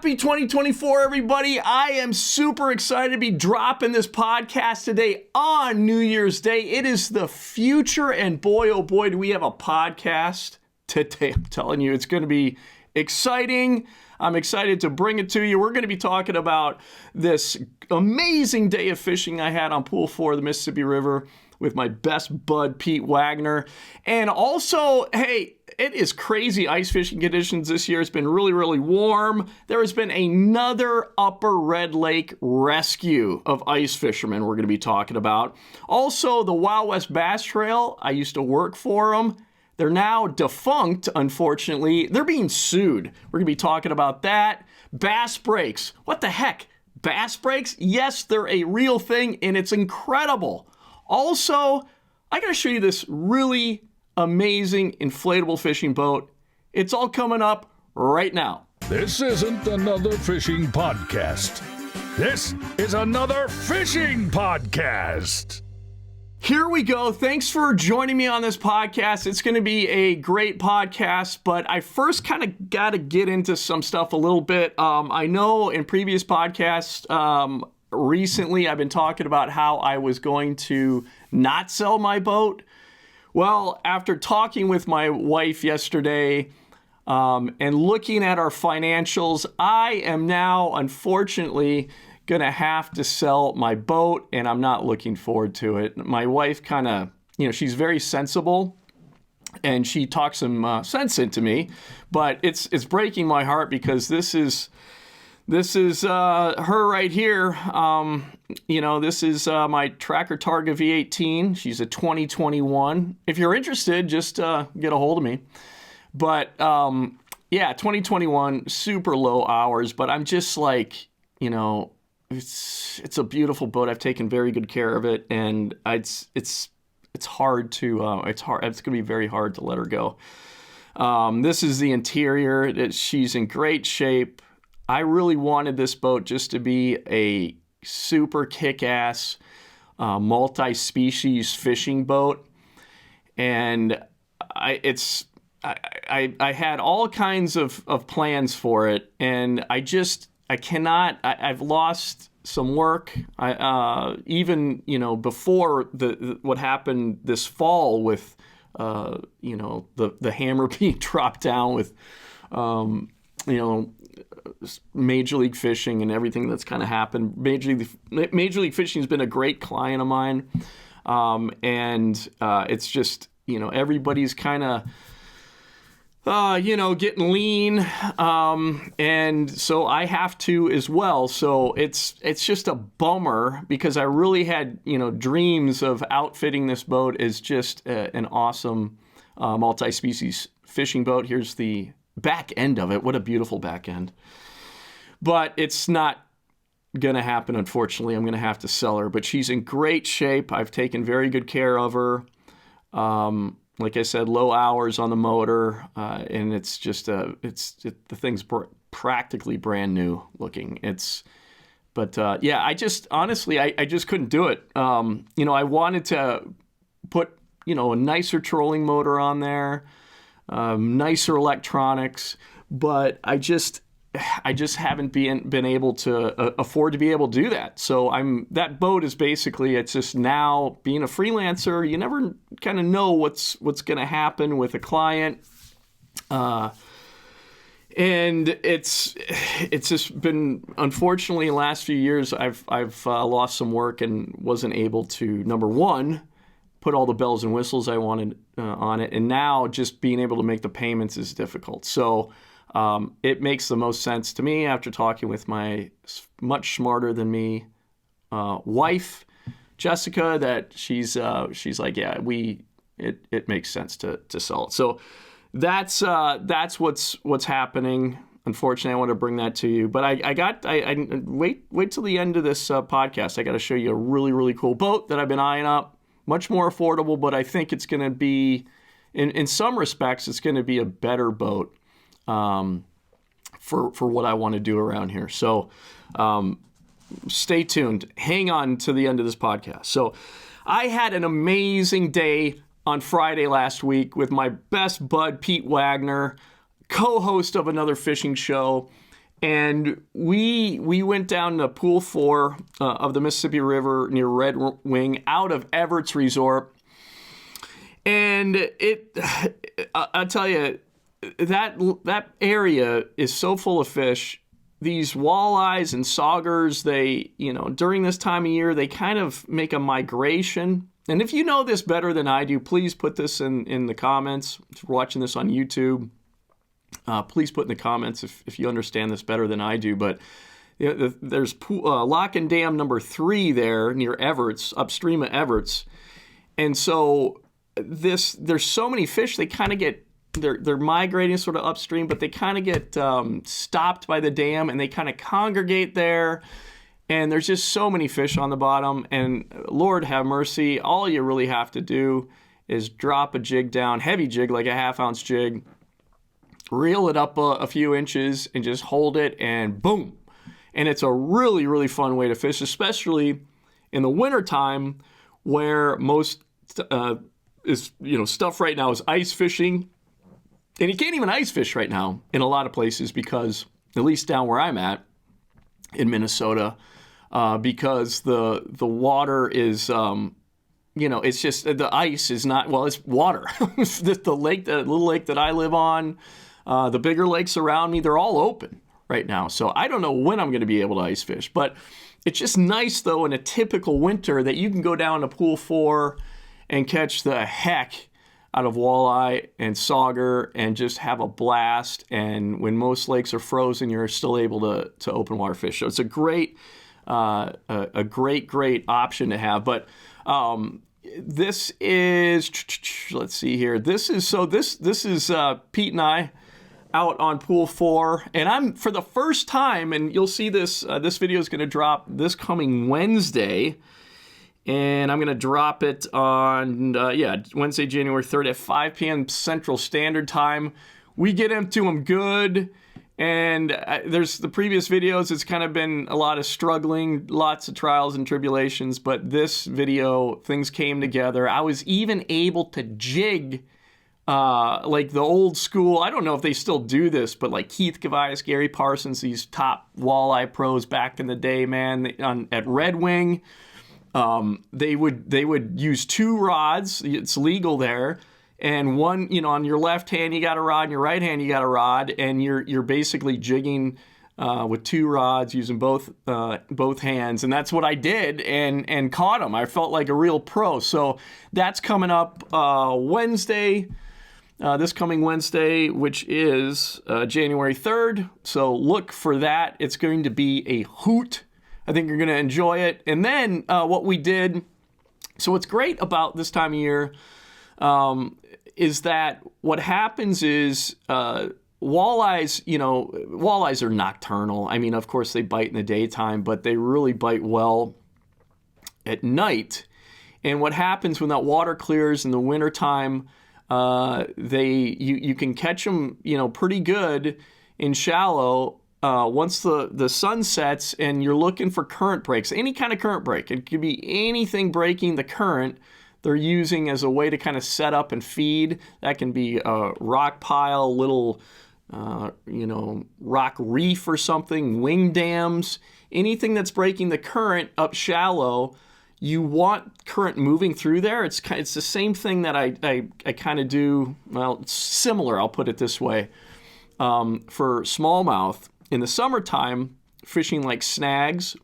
Happy 2024, everybody. I am super excited to be dropping this podcast today on New Year's Day. It is the future, and boy, oh boy, do we have a podcast today. I'm telling you, it's going to be exciting. I'm excited to bring it to you. We're going to be talking about this amazing day of fishing I had on Pool 4 of the Mississippi River with my best bud, Pete Wagner. And also, hey, it is crazy ice fishing conditions this year. It's been really, really warm. There has been another Upper Red Lake rescue of ice fishermen we're going to be talking about. Also, the Wild West Bass Trail, I used to work for them. They're now defunct, unfortunately. They're being sued. We're going to be talking about that. Bass breaks. What the heck? Bass breaks? Yes, they're a real thing, and it's incredible. Also, I got to show you this really amazing inflatable fishing boat. It's all coming up right now. This isn't another fishing podcast. This is another fishing podcast. Here we go. Thanks for joining me on this podcast. It's going to be a great podcast, but I first kind of got to get into some stuff a little bit. I know in previous podcasts, recently I've been talking about how I was going to not sell my boat. Well, after talking with my wife yesterday and looking at our financials, I am now, unfortunately, going to have to sell my boat, and I'm not looking forward to it. My wife kind of, she's very sensible, and she talks some sense into me, but it's breaking my heart because this is her right here. This is my Tracker Targa V18. She's a 2021. If you're interested, just get a hold of me. But 2021, super low hours. But I'm just like, it's a beautiful boat. I've taken very good care of it, and it's hard to it's going to be very hard to let her go. This is the interior. She's in great shape. I really wanted this boat just to be a super kick-ass multi-species fishing boat, and I had all kinds of plans for it, and I cannot. I've lost some work. Even before what happened this fall with the hammer being dropped down with Major League Fishing and everything that's kind of happened. Major League Fishing has been a great client of mine, and it's just everybody's kind of getting lean, and so I have to as well. So it's just a bummer because I really had dreams of outfitting this boat as just an awesome multi-species fishing boat. Here's the back end of it. What a beautiful back end. But it's not going to happen, unfortunately. I'm going to have to sell her. But she's in great shape. I've taken very good care of her. Like I said, low hours on the motor, and it's just the thing's practically brand new looking. I just honestly I just couldn't do it. I wanted to put a nicer trolling motor on there, nicer electronics, but I just haven't been able to afford to be able to do that. So that boat is basically, it's just now being a freelancer, you never kind of know what's going to happen with a client. And it's just been, unfortunately, the last few years, I've lost some work and wasn't able to, number one, put all the bells and whistles I wanted on it. And now just being able to make the payments is difficult. So it makes the most sense to me after talking with my much smarter than me wife, Jessica, that she's like, yeah, it makes sense to sell it. So that's what's happening. Unfortunately, I want to bring that to you, but I wait till the end of this podcast. I got to show you a really, really cool boat that I've been eyeing up, much more affordable, but I think it's going to be, in some respects, it's going to be a better boat for what I want to do around here. So stay tuned. Hang on to the end of this podcast. So I had an amazing day on Friday last week with my best bud, Pete Wagner, co-host of another fishing show. And we went down to Pool 4 of the Mississippi River near Red Wing out of Everett's Resort. And I'll tell you, that area is so full of fish. These walleyes and saugers, they, during this time of year, they kind of make a migration. And if you know this better than I do, please put this in the comments. If you're watching this on YouTube, please put in the comments if you understand this better than I do. But there's Lock and Dam number 3 there near Everett's, upstream of Everett's. And so there's so many fish, they kind of get, they're migrating sort of upstream, but they kind of get stopped by the dam, and they kind of congregate there. And there's just so many fish on the bottom. And Lord have mercy, all you really have to do is drop a jig down, heavy jig, like a 1/2 ounce jig, reel it up a few inches, and just hold it, and boom. And it's a really, really fun way to fish, especially in the wintertime, where most stuff right now is ice fishing. And you can't even ice fish right now in a lot of places because, at least down where I'm at in Minnesota, because the water is, it's just, the ice is not, well, it's water. the little lake that I live on, the bigger lakes around me, they're all open right now. So I don't know when I'm going to be able to ice fish. But it's just nice, though, in a typical winter that you can go down to Pool 4 and catch the heck out of walleye and sauger and just have a blast. And when most lakes are frozen, you're still able to open water fish. So it's a great option to have. But this is, let's see here. This is Pete and I out on Pool 4, and I'm, for the first time, and you'll see this video is going to drop this coming Wednesday. And I'm going to drop it on, Wednesday, January 3rd at 5 p.m. Central Standard Time. We get into them good. And there's the previous videos, it's kind of been a lot of struggling, lots of trials and tribulations. But this video, things came together. I was even able to jig like the old school. I don't know if they still do this, but like Keith Gavias, Gary Parsons, these top walleye pros back in the day, man, at Red Wing. They would use 2 rods. It's legal there, and one, on your left hand you got a rod, and your right hand you got a rod, and you're basically jigging with 2 rods using both hands, and that's what I did, and caught them. I felt like a real pro. So that's coming up Wednesday, this coming Wednesday, which is January 3rd. So look for that. It's going to be a hoot. I think you're going to enjoy it. And then what we did, so what's great about this time of year is that what happens is walleyes are nocturnal. I mean, of course, they bite in the daytime, but they really bite well at night. And what happens when that water clears in the wintertime, you can catch them, pretty good in shallow. Once the sun sets and you're looking for current breaks, any kind of current break, it could be anything breaking the current they're using as a way to kind of set up and feed. That can be a rock pile, little, rock reef or something, wing dams, anything that's breaking the current up shallow. You want current moving through there. It's the same thing that I kind of do. Well, it's similar, I'll put it this way, for smallmouth. In the summertime, fishing like snags,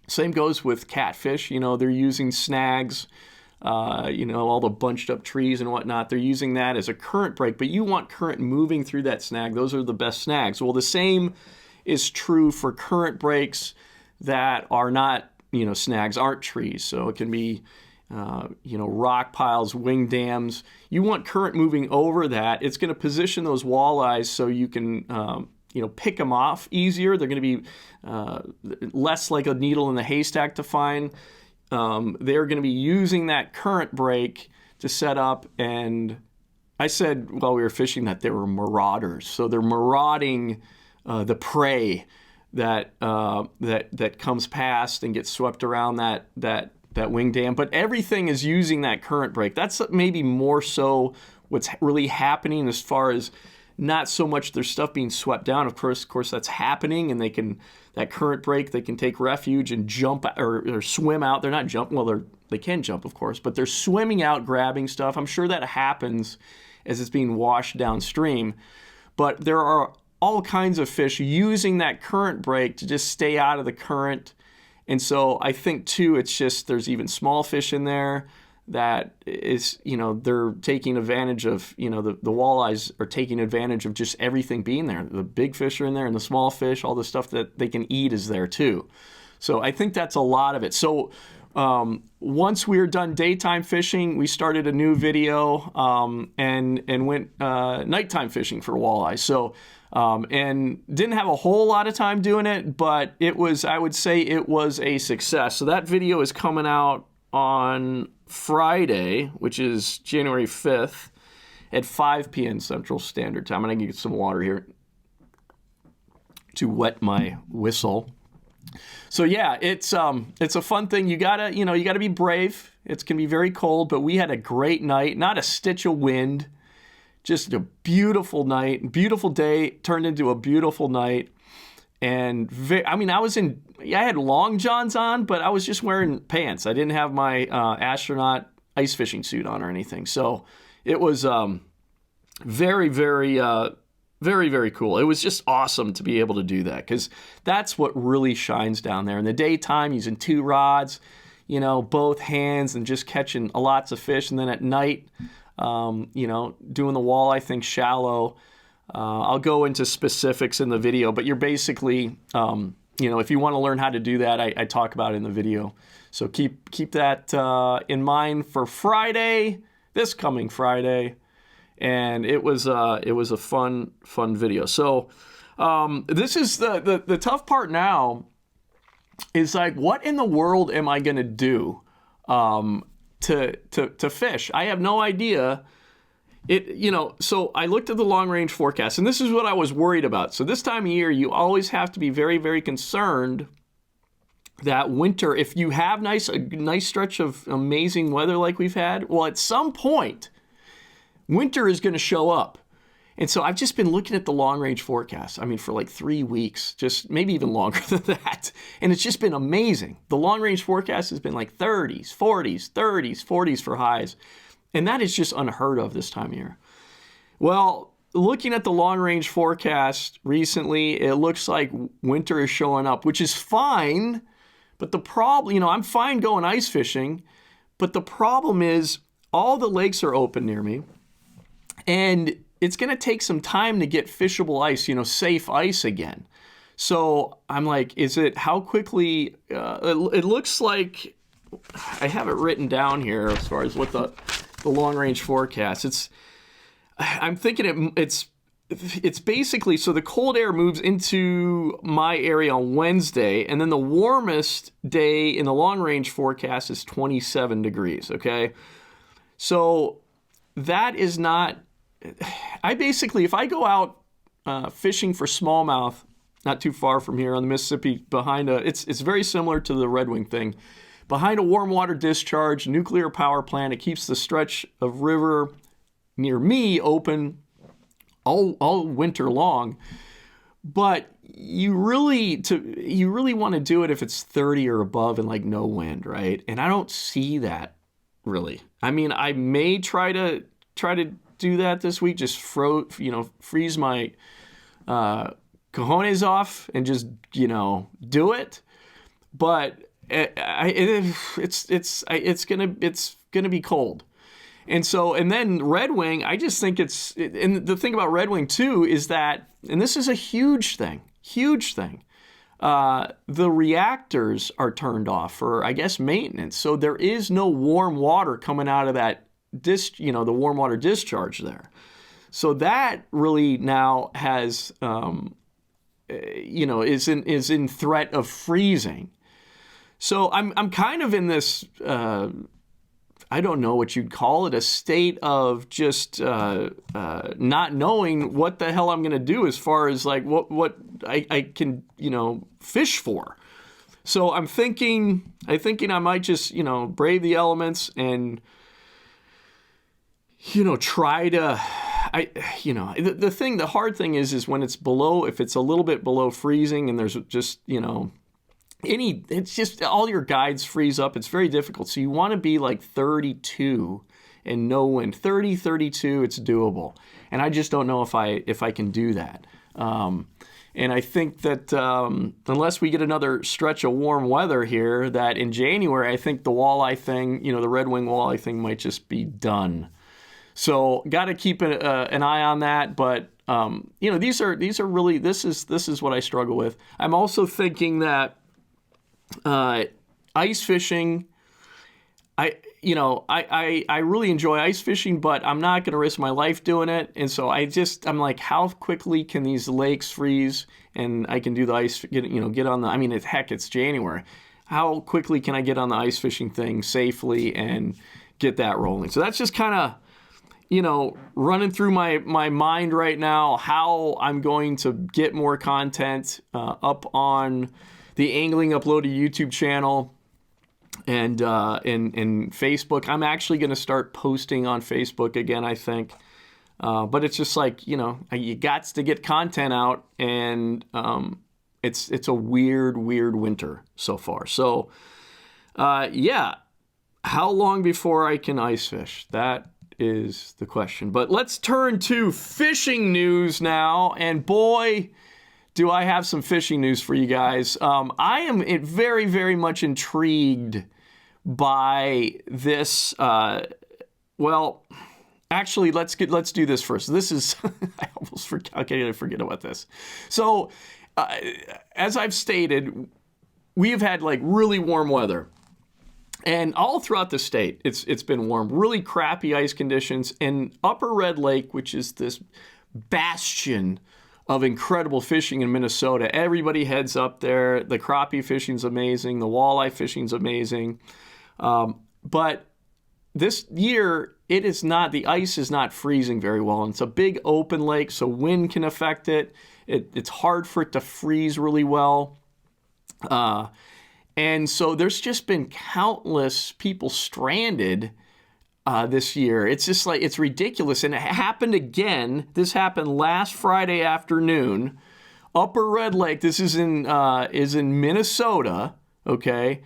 same goes with catfish. They're using snags, all the bunched up trees and whatnot. They're using that as a current break, but you want current moving through that snag. Those are the best snags. Well, the same is true for current breaks that are not, snags aren't trees. So it can be, rock piles, wing dams. You want current moving over that. It's going to position those walleyes so you can, pick them off easier. They're going to be less like a needle in the haystack to find. They're going to be using that current break to set up. And I said while we were fishing that they were marauders. So they're marauding the prey that comes past and gets swept around that wing dam. But everything is using that current break. That's maybe more so what's really happening as far as not so much their stuff being swept down. Of course, that's happening, and that current break, they can take refuge and jump or swim out. They're not jumping. Well, they can jump, of course, but they're swimming out, grabbing stuff. I'm sure that happens as it's being washed downstream. But there are all kinds of fish using that current break to just stay out of the current. And so I think, too, it's just there's even small fish in there that is, they're taking advantage of, the walleyes are taking advantage of just everything being there. The big fish are in there, and the small fish, all the stuff that they can eat is there, too. So I think that's a lot of it. So once we were done daytime fishing, we started a new video and went nighttime fishing for walleye. So and didn't have a whole lot of time doing it, but I would say it was a success. So that video is coming out on Friday, which is January 5th at 5 p.m. Central Standard Time. I'm going to get some water here to wet my whistle. So yeah, it's a fun thing. You gotta be brave. It's gonna be very cold, but we had a great night. Not a stitch of wind. Just a beautiful night, beautiful day turned into a beautiful night. And I had long johns on, but I was just wearing pants. I didn't have my astronaut ice fishing suit on or anything. So it was very, very, very, very cool. It was just awesome to be able to do that, because that's what really shines down there. In the daytime, using 2 rods, both hands, and just catching lots of fish. And then at night, doing the walleye thing shallow. I'll go into specifics in the video, but you're basically, if you want to learn how to do that, I talk about it in the video. So keep that in mind for this coming Friday. And it was a fun video. So this is the tough part now is like, what in the world am I going to do to fish? I have no idea. So I looked at the long range forecast, and this is what I was worried about. So this time of year, you always have to be very, very concerned that winter, if you have a nice stretch of amazing weather like we've had, well, at some point, winter is going to show up. And so I've just been looking at the long range forecast, for like 3 weeks, just maybe even longer than that. And it's just been amazing. The long range forecast has been like 30s, 40s, 30s, 40s for highs. And that is just unheard of this time of year. Well, looking at the long range forecast recently, it looks like winter is showing up, which is fine. But the problem, I'm fine going ice fishing, but the problem is all the lakes are open near me, and it's going to take some time to get fishable ice, safe ice again. So I'm like, how quickly, it looks like, I have it written down here as far as what the long range forecast. I'm thinking it's basically, so the cold air moves into my area on Wednesday, and then the warmest day in the long range forecast is 27 degrees, okay? So that is not, if I go out fishing for smallmouth, not too far from here on the Mississippi, it's very similar to the Red Wing thing. Behind a warm water discharge, nuclear power plant, it keeps the stretch of river near me open all winter long. But you really want to do it if it's 30 or above and like no wind, right? And I don't see that really. I may try to do that this week, just freeze my cojones off and just do it. But it's gonna be cold. And then Red Wing, I just think and the thing about Red Wing too is that, and this is a huge thing, the reactors are turned off for, I guess, maintenance. So there is no warm water coming out of that the warm water discharge there. So that really now has, is in threat of freezing. So I'm kind of in this, I don't know what you'd call it, a state of just not knowing what the hell I'm going to do as far as like what I can, fish for. So I'm thinking I might just, brave the elements and, try to, the hard thing is when it's below, if it's a little bit below freezing and there's just, it's just all your guides freeze up. It's very difficult. So you want to be like 32 and no wind. 30, 32, it's doable. And I just don't know if I can do that. And I think that unless we get another stretch of warm weather here, that in January, I think the walleye thing, the red wing walleye thing might just be done. So got to keep an eye on that. But these are really, this is what I struggle with. I'm also thinking that ice fishing. I really enjoy ice fishing, but I'm not going to risk my life doing it. And so I'm like, how quickly can these lakes freeze and I can do the ice, get on the, it's January. How quickly can I get on the ice fishing thing safely and get that rolling? So that's just kind of, running through my mind right now, how I'm going to get more content up on the Angling Uploaded YouTube channel. And in Facebook, I'm actually going to start posting on Facebook again, I think. But it's just like, you got to get content out, and it's a weird winter so far. So, how long before I can ice fish? That is the question. But let's turn to fishing news now, and boy, do I have some fishing news for you guys. I am very, very much intrigued by this. Actually, let's do this first. This is I almost forget about this. So, as I've stated, we have had like really warm weather, and all throughout the state, it's been warm. Really crappy ice conditions, and Upper Red Lake, which is this bastion of incredible fishing in Minnesota. Everybody heads up there. The crappie fishing's amazing. The walleye fishing's amazing. But this year, the ice is not freezing very well. And it's a big open lake, so wind can affect it. It's hard for it to freeze really well. And so there's just been countless people stranded this year. It's just like, it's ridiculous. And it happened again. This happened last Friday afternoon. Upper Red Lake, this is in Minnesota, okay?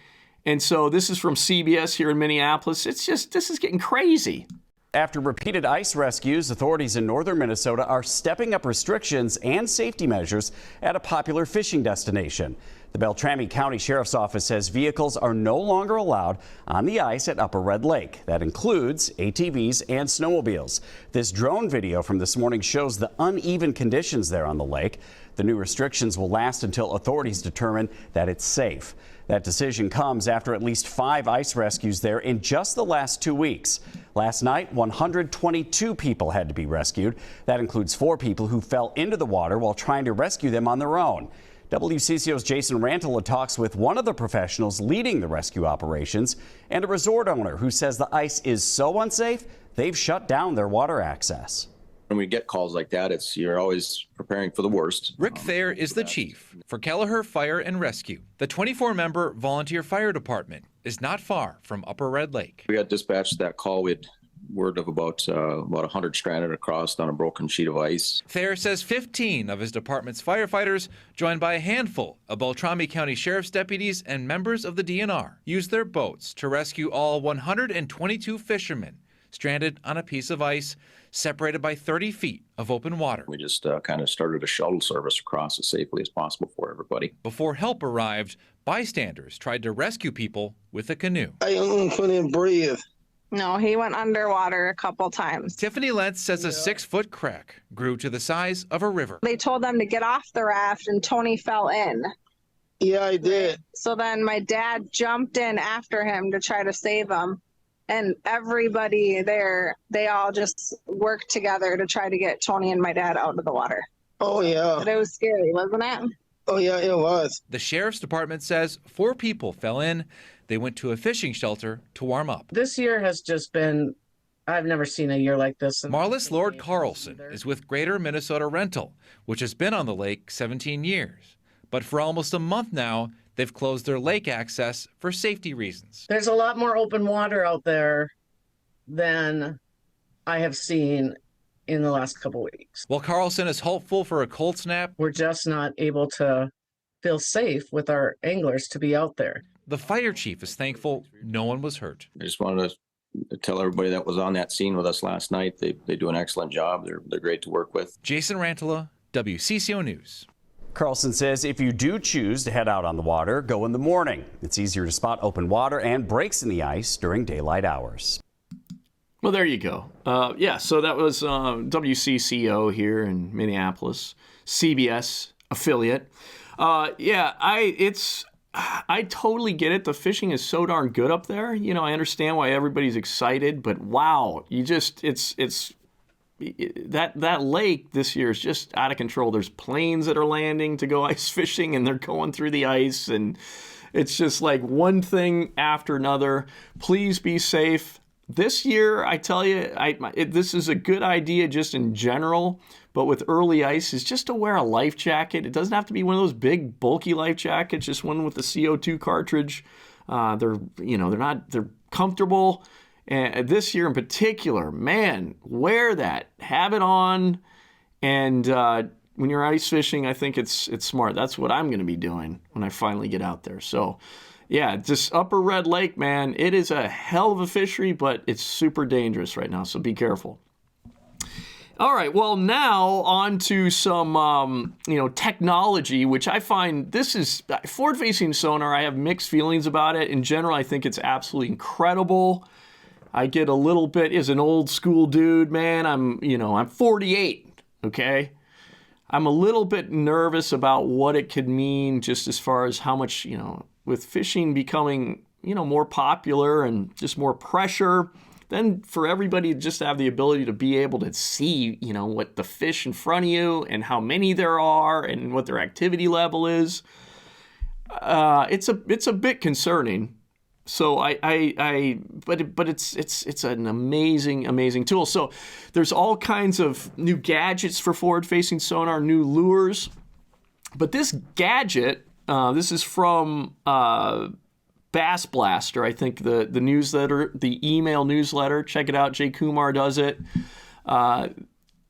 And so this is from CBS here in Minneapolis. This is getting crazy. After repeated ice rescues, authorities in northern Minnesota are stepping up restrictions and safety measures at a popular fishing destination. The Beltrami County Sheriff's Office says vehicles are no longer allowed on the ice at Upper Red Lake. That includes ATVs and snowmobiles. This drone video from this morning shows the uneven conditions there on the lake. The new restrictions will last until authorities determine that it's safe. That decision comes after at least 5 ice rescues there in just the last 2 weeks. Last night, 122 people had to be rescued. That includes 4 people who fell into the water while trying to rescue them on their own. WCCO's Jason Rantola talks with one of the professionals leading the rescue operations and a resort owner who says the ice is so unsafe, they've shut down their water access. When we get calls like that, you're always preparing for the worst. Rick Thayer is the chief for Kelleher Fire and Rescue. The 24-member volunteer fire department is not far from Upper Red Lake. We got dispatched that call. We had word of about 100 stranded across on a broken sheet of ice. Thayer says 15 of his department's firefighters, joined by a handful of Beltrami County Sheriff's deputies and members of the DNR, used their boats to rescue all 122 fishermen stranded on a piece of ice separated by 30 feet of open water. We just kind of started a shuttle service across as safely as possible for everybody. Before help arrived, bystanders tried to rescue people with a canoe. I couldn't breathe. No, he went underwater a couple times. Tiffany Lentz says a 6-foot crack grew to the size of a river. They told them to get off the raft and Tony fell in. Yeah, I did. So then my dad jumped in after him to try to save him. And everybody there, they all just worked together to try to get Tony and my dad out of the water. Oh, yeah. But it was scary, wasn't it? Oh, yeah, it was. The sheriff's department says 4 people fell in. They went to a fishing shelter to warm up. This year has just been, I've never seen a year like this. Marlis Lord Carlson is with Greater Minnesota Rental, which has been on the lake 17 years. But for almost a month now, they've closed their lake access for safety reasons. There's a lot more open water out there than I have seen in the last couple weeks. While Carlson is hopeful for a cold snap, We're just not able to feel safe with our anglers to be out there. the fire chief is thankful no one was hurt. I just wanted to tell everybody that was on that scene with us last night. They do an excellent job. They're great to work with. Jason Rantala, WCCO News. Carlson says if you do choose to head out on the water, go in the morning. It's easier to spot open water and breaks in the ice during daylight hours. Well, there you go. Yeah, so that was WCCO here in Minneapolis, CBS affiliate. I totally get it. The fishing is so darn good up there. You know, I understand why everybody's excited, but wow, that lake this year is just out of control. There's planes that are landing to go ice fishing, and they're going through the ice, and it's just like one thing after another. Please be safe. This year, I tell you, this is a good idea just in general, but with early ice is just to wear a life jacket. It doesn't have to be one of those big, bulky life jackets, just one with the CO2 cartridge. They're comfortable. And this year in particular, man, wear that. Have it on. And when you're ice fishing, I think it's smart. That's what I'm going to be doing when I finally get out there. So, yeah, just Upper Red Lake, man, it is a hell of a fishery, but it's super dangerous right now, so be careful. All right, well, now on to some, technology, which I find this is forward-facing sonar. I have mixed feelings about it. In general, I think it's absolutely incredible. I get a little bit, as an old school dude, man, I'm 48, okay? I'm a little bit nervous about what it could mean just as far as how much, with fishing becoming, more popular and just more pressure, then for everybody to just have the ability to be able to see, what the fish in front of you and how many there are and what their activity level is, it's a bit concerning. So but it's an amazing tool. So there's all kinds of new gadgets for forward-facing sonar, new lures. But this gadget, this is from Bass Blaster, I think the newsletter, the email newsletter. Check it out. Jay Kumar does it.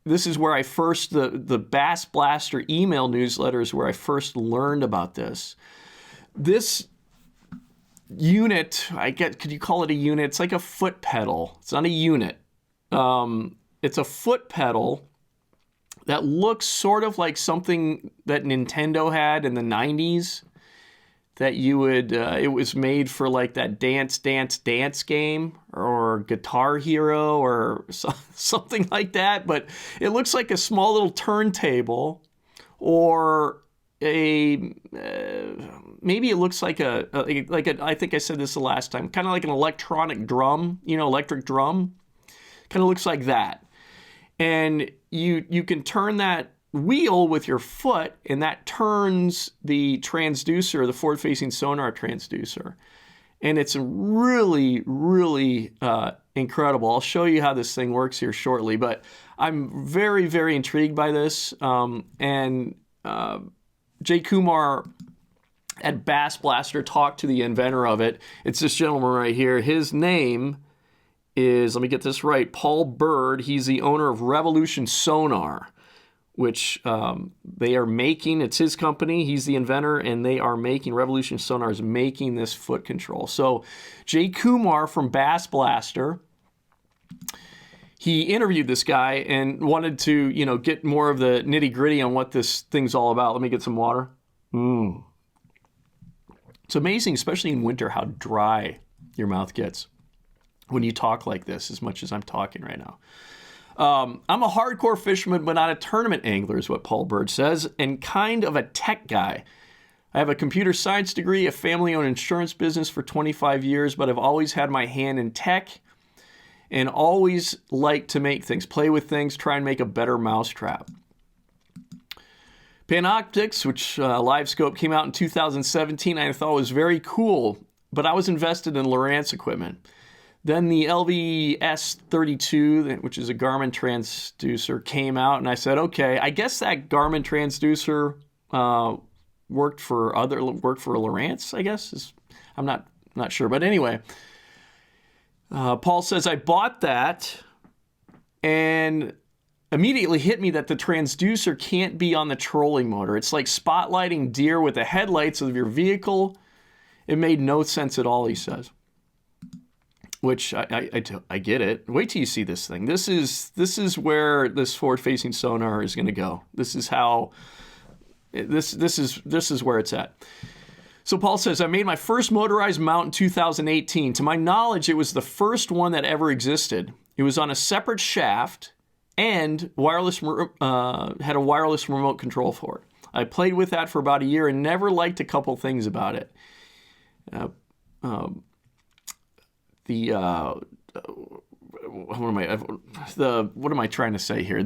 This is where I first, the Bass Blaster email newsletter is where I first learned about this. This unit, could you call it a unit? It's like a foot pedal. It's not a unit. It's a foot pedal that looks sort of like something that Nintendo had in the 90s that you would, it was made for like that Dance game or Guitar Hero or something like that. But it looks like a small little turntable, or maybe it looks like a I think I said this the last time, kind of like an electronic drum, electric drum. Kind of looks like that. And you can turn that wheel with your foot, and that turns the transducer, the forward-facing sonar transducer. And it's really, really incredible. I'll show you how this thing works here shortly, but I'm very, very intrigued by this. Jay Kumar at Bass Blaster talked to the inventor of it. It's this gentleman right here. His name is, let me get this right, Paul Bird. He's the owner of Revolution Sonar, which they are making. It's his company. He's the inventor, and they are making, Revolution Sonar is making this foot control. So Jay Kumar from Bass Blaster, he interviewed this guy and wanted to, get more of the nitty-gritty on what this thing's all about. Let me get some water. It's amazing, especially in winter, how dry your mouth gets when you talk like this, as much as I'm talking right now. I'm a hardcore fisherman, but not a tournament angler, is what Paul Bird says, and kind of a tech guy. I have a computer science degree, a family-owned insurance business for 25 years, but I've always had my hand in tech and always like to make things, play with things, try and make a better mousetrap. Panoptics, which Live Scope came out in 2017, I thought was very cool, but I was invested in Lowrance equipment. Then the LVS32, which is a Garmin transducer, came out, and I said, okay, I guess that Garmin transducer worked for Lowrance, I guess. I'm not sure, but anyway. Paul says, I bought that, and immediately hit me that the transducer can't be on the trolling motor. It's like spotlighting deer with the headlights of your vehicle. It made no sense at all, he says. Which I get it. Wait till you see this thing. This is where this forward-facing sonar is going to go. This is how. This is where it's at. So Paul says, I made my first motorized mount in 2018. To my knowledge, it was the first one that ever existed. It was on a separate shaft and had a wireless remote control for it. I played with that for about a year and never liked a couple things about it. What am I trying to say here?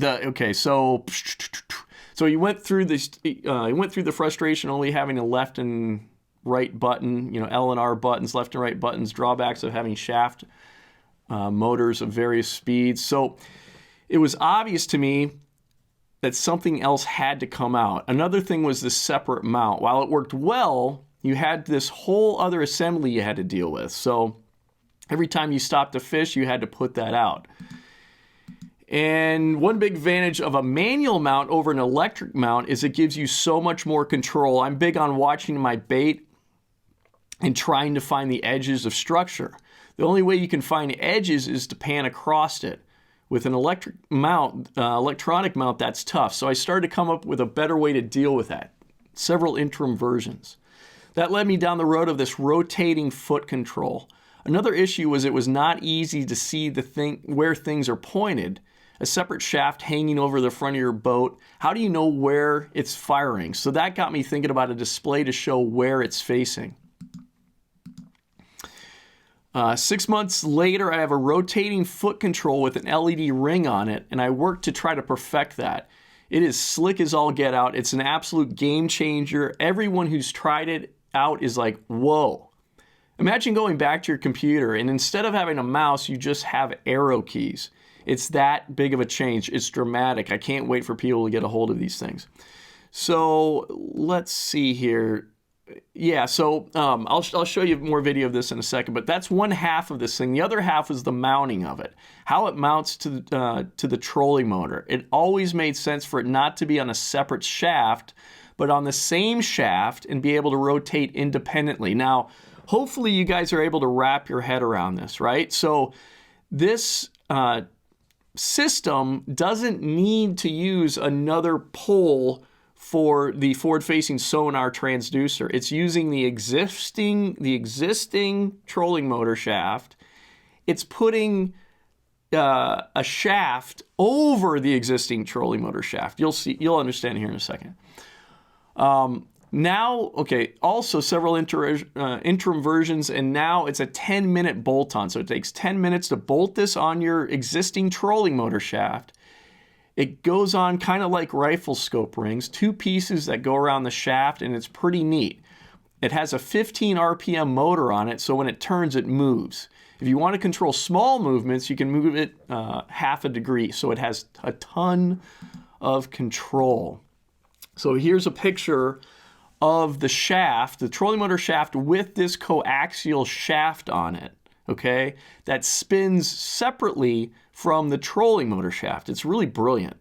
So he went through this. He went through the frustration only having a left and right button, L and R buttons, left and right buttons, drawbacks of having shaft motors of various speeds. So it was obvious to me that something else had to come out. Another thing was the separate mount. While it worked well, you had this whole other assembly you had to deal with. So every time you stopped to fish, you had to put that out. And one big advantage of a manual mount over an electric mount is it gives you so much more control. I'm big on watching my bait and trying to find the edges of structure. The only way you can find edges is to pan across it. With an electronic mount, that's tough. So I started to come up with a better way to deal with that. Several interim versions. That led me down the road of this rotating foot control. Another issue was it was not easy to see where things are pointed. A separate shaft hanging over the front of your boat. How do you know where it's firing? So that got me thinking about a display to show where it's facing. 6 months later, I have a rotating foot control with an LED ring on it, and I worked to try to perfect that. It is slick as all get out. It's an absolute game changer. Everyone who's tried it out is like, whoa. Imagine going back to your computer, and instead of having a mouse, you just have arrow keys. It's that big of a change. It's dramatic. I can't wait for people to get a hold of these things. So let's see here. Yeah, so I'll show you more video of this in a second, but that's one half of this thing. The other half is the mounting of it, how it mounts to the trolling motor. It always made sense for it not to be on a separate shaft, but on the same shaft and be able to rotate independently. Now, hopefully you guys are able to wrap your head around this, right? So this system doesn't need to use another pole for the forward-facing sonar transducer. It's using the existing trolling motor shaft. It's putting a shaft over the existing trolling motor shaft. You'll understand here in a second. Also several interim versions, and now it's a 10-minute bolt-on. So it takes 10 minutes to bolt this on your existing trolling motor shaft. It goes on kind of like rifle scope rings, 2 pieces that go around the shaft, and it's pretty neat. It has a 15 RPM motor on it, so when it turns, it moves. If you want to control small movements, you can move it half a degree, so it has a ton of control. So here's a picture of the shaft, the trolling motor shaft with this coaxial shaft on it, okay, that spins separately from the trolling motor shaft. It's really brilliant.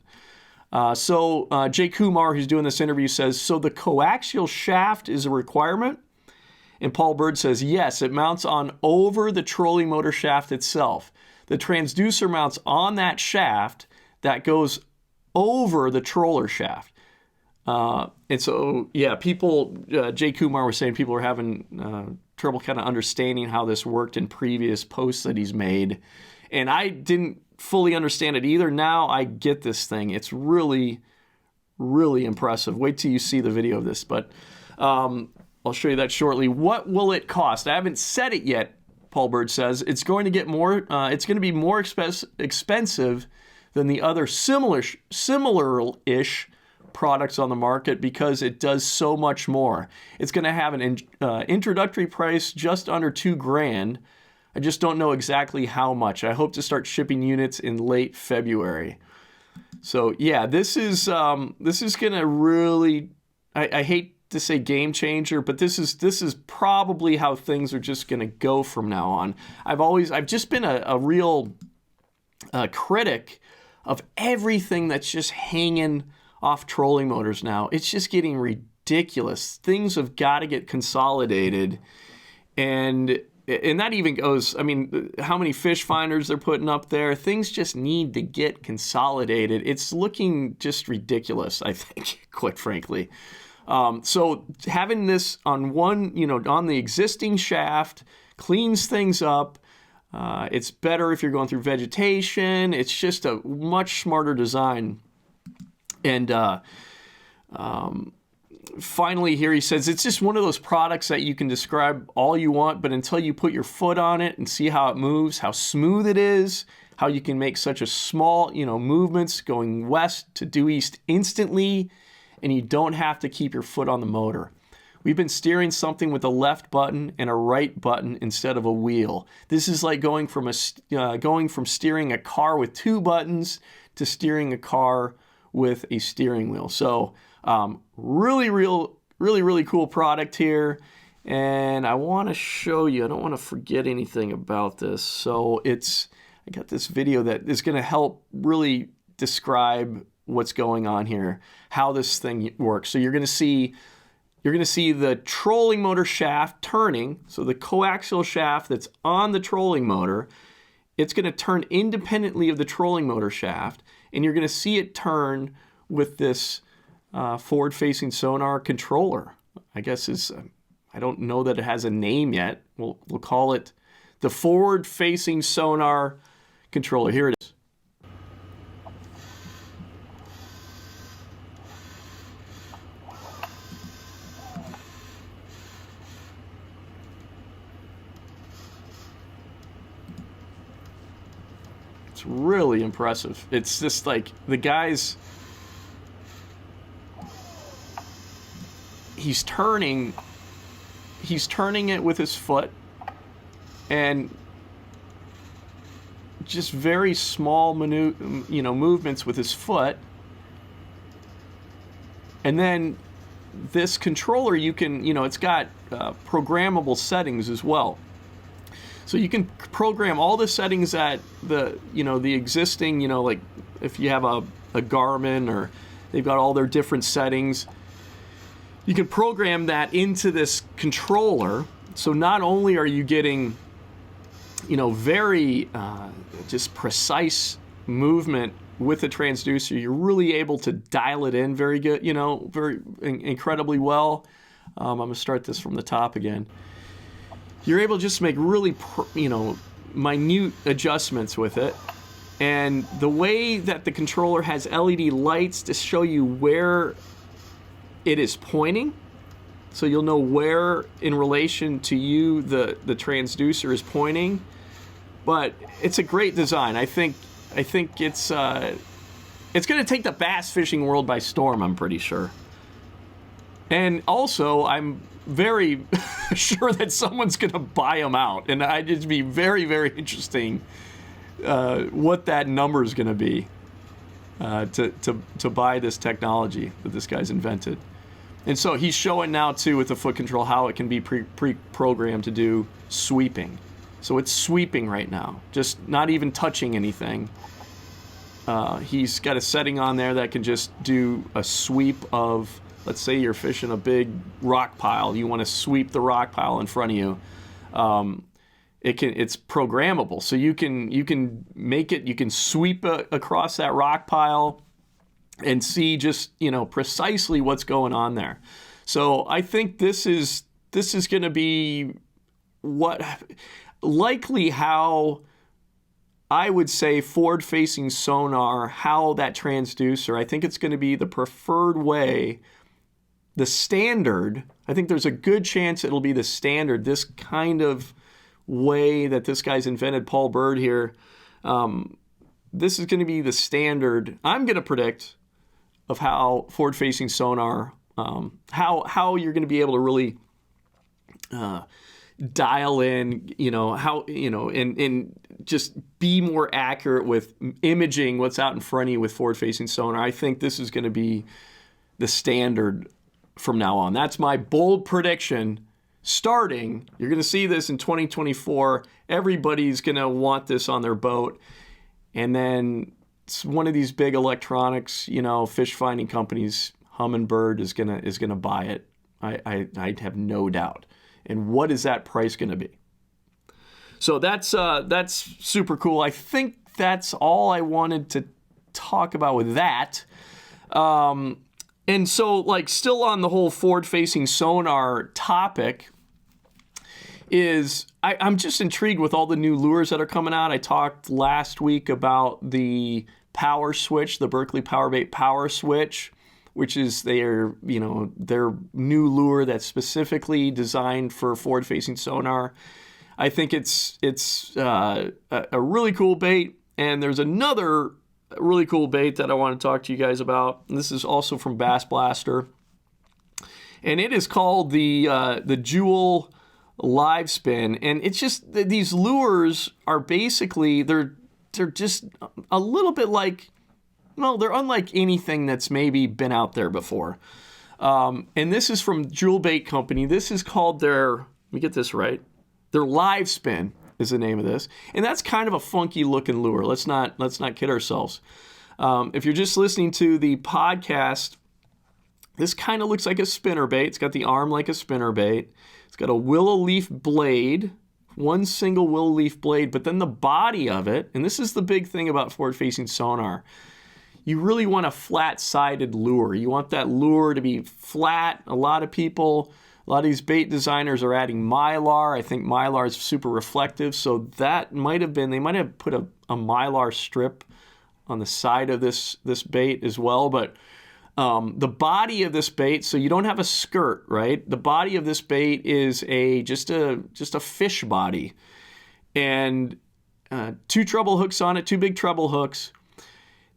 Jay Kumar, who's doing this interview, says, so the coaxial shaft is a requirement? And Paul Bird says, yes, it mounts on over the trolling motor shaft itself. The transducer mounts on that shaft that goes over the troller shaft. And so, yeah, Jay Kumar was saying people are having trouble kind of understanding how this worked in previous posts that he's made. And I didn't fully understand it either. Now I get this thing. It's really, really impressive. Wait till you see the video of this. But I'll show you that shortly. What will it cost? I haven't said it yet, Paul Bird says. It's going to get more. It's going to be more expensive than the other similar-ish products on the market because it does so much more. It's going to have an introductory price just under $2,000. I just don't know exactly how much. I hope to start shipping units in late February. So yeah, this is going to really. I hate to say game changer, but this is probably how things are just going to go from now on. I've just been a real critic of everything that's just hanging off trolling motors now. It's just getting ridiculous. Things have got to get consolidated. And that even goes, I mean, how many fish finders they're putting up there. Things just need to get consolidated. It's looking just ridiculous, I think, quite frankly. So having this on one, on the existing shaft cleans things up. It's better if you're going through vegetation. It's just a much smarter design. And finally here he says, it's just one of those products that you can describe all you want, but until you put your foot on it and see how it moves, how smooth it is, how you can make such a small, movements going west to due east instantly, and you don't have to keep your foot on the motor. We've been steering something with a left button and a right button instead of a wheel. This is like going from steering a car with two buttons to steering a car with a steering wheel. So really cool product here. And I want to show you, I don't want to forget anything about this. So I got this video that is going to help really describe what's going on here, how this thing works. So you're going to see the trolling motor shaft turning. So the coaxial shaft that's on the trolling motor, it's going to turn independently of the trolling motor shaft, and you're going to see it turn with this forward-facing sonar controller. I guess I don't know that it has a name yet. We'll call it the forward-facing sonar controller. Here it is. It's really impressive. It's just like the guy's, he's turning it with his foot, and just very small movements with his foot. And then this controller, you can, it's got programmable settings as well. So you can program all the settings that the existing, like if you have a Garmin, or they've got all their different settings, you can program that into this controller. So not only are you getting, very just precise movement with the transducer, you're really able to dial it in very good, very incredibly well. I'm going to start this from the top again. You're able to just make really, minute adjustments with it. And the way that the controller has LED lights to show you where it is pointing, so you'll know where in relation to you the transducer is pointing. But it's a great design. I think it's going to take the bass fishing world by storm, I'm pretty sure. And also, I'm very sure that someone's going to buy them out. And it'd be very, very interesting what that number is going to be to buy this technology that this guy's invented. And so he's showing now, too, with the foot control, how it can be pre-programmed to do sweeping. So it's sweeping right now, just not even touching anything. He's got a setting on there that can just do a sweep of, let's say you're fishing a big rock pile. You want to sweep the rock pile in front of you. It's programmable, so you can make it. You can sweep across that rock pile and see just precisely what's going on there. So I think this is going to be likely how I would say forward-facing sonar, how that transducer. I think it's going to be the preferred way. The standard, I think there's a good chance it'll be the standard, this kind of way that this guy's invented, Paul Bird here. This is going to be the standard, I'm going to predict, of how forward-facing sonar, how you're going to be able to really dial in, and just be more accurate with imaging what's out in front of you with forward-facing sonar. I think this is going to be the standard from now on. That's my bold prediction. Starting, you're going to see this in 2024. Everybody's going to want this on their boat. And then one of these big electronics, fish finding companies, Humminbird is gonna buy it. I have no doubt. And what is that price going to be? So that's super cool. I think that's all I wanted to talk about with that. And so, still on the whole forward-facing sonar topic, I'm just intrigued with all the new lures that are coming out. I talked last week about the Power Switch, the Berkley Powerbait Power Switch, which is their new lure that's specifically designed for forward-facing sonar. I think it's a really cool bait, and there's another really cool bait that I want to talk to you guys about. And this is also from Bass Blaster, and it is called the Jewel Live Spin. And it's just these lures are basically they're just a little bit like. Well, they're unlike anything that's maybe been out there before. And this is from Jewel Bait Company. This is called let me get this right, their Live Spin is the name of this. And that's kind of a funky looking lure. Let's not kid ourselves. If you're just listening to the podcast, this kind of looks like a spinnerbait. It's got the arm like a spinnerbait. It's got a willow leaf blade, one single willow leaf blade, but then the body of it, and this is the big thing about forward-facing sonar, you really want a flat-sided lure. You want that lure to be flat. A lot of these bait designers are adding Mylar. I think Mylar is super reflective, so they might have put a Mylar strip on the side of this bait as well. But the body of this bait, so you don't have a skirt, right? The body of this bait is just a fish body, and two treble hooks on it, two big treble hooks.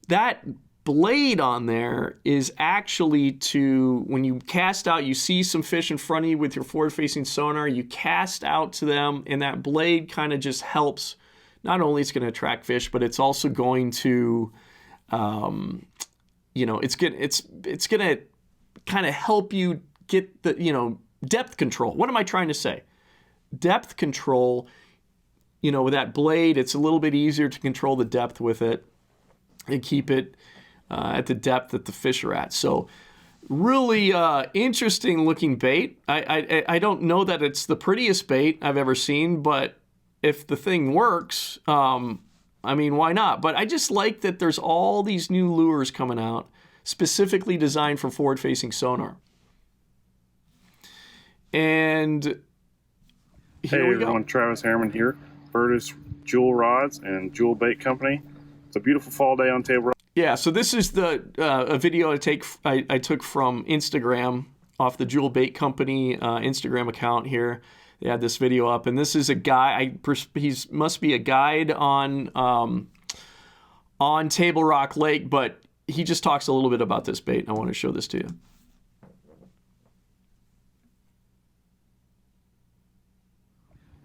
That blade on there is actually when you cast out, you see some fish in front of you with your forward-facing sonar, you cast out to them, and that blade kind of just helps. Not only it's going to attract fish, but it's also going to, it's going to kind of help you get the, depth control. What am I trying to say? Depth control, with that blade, it's a little bit easier to control the depth with it and keep it at the depth that the fish are at. So really interesting looking bait. I don't know that it's the prettiest bait I've ever seen, but if the thing works, why not? But I just like that there's all these new lures coming out specifically designed for forward-facing sonar. And here we go. Hey everyone, Travis Harriman here, Burtis Jewel Rods and Jewel Bait Company. It's a beautiful fall day on Table Rock. Yeah, so this is a video I took from Instagram off the Jewel Bait Company Instagram account here. They had this video up, and this is a guy. He must be a guide on Table Rock Lake, but he just talks a little bit about this bait. I want to show this to you.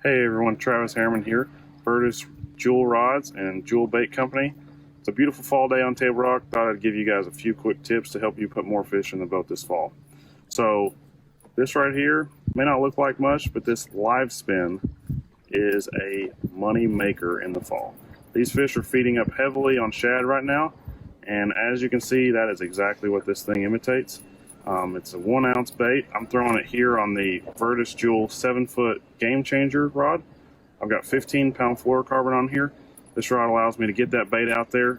Hey everyone, Travis Harriman here, Burtis Jewel Rods and Jewel Bait Company. It's a beautiful fall day on Table Rock. Thought I'd give you guys a few quick tips to help you put more fish in the boat this fall. So this right here may not look like much, but this Live Spin is a money maker in the fall. These fish are feeding up heavily on shad right now, and as you can see, that is exactly what this thing imitates. It's a 1 ounce bait. I'm throwing it here on the Burtis Jewel 7-foot Game Changer rod. I've got 15-pound fluorocarbon on here. This rod allows me to get that bait out there.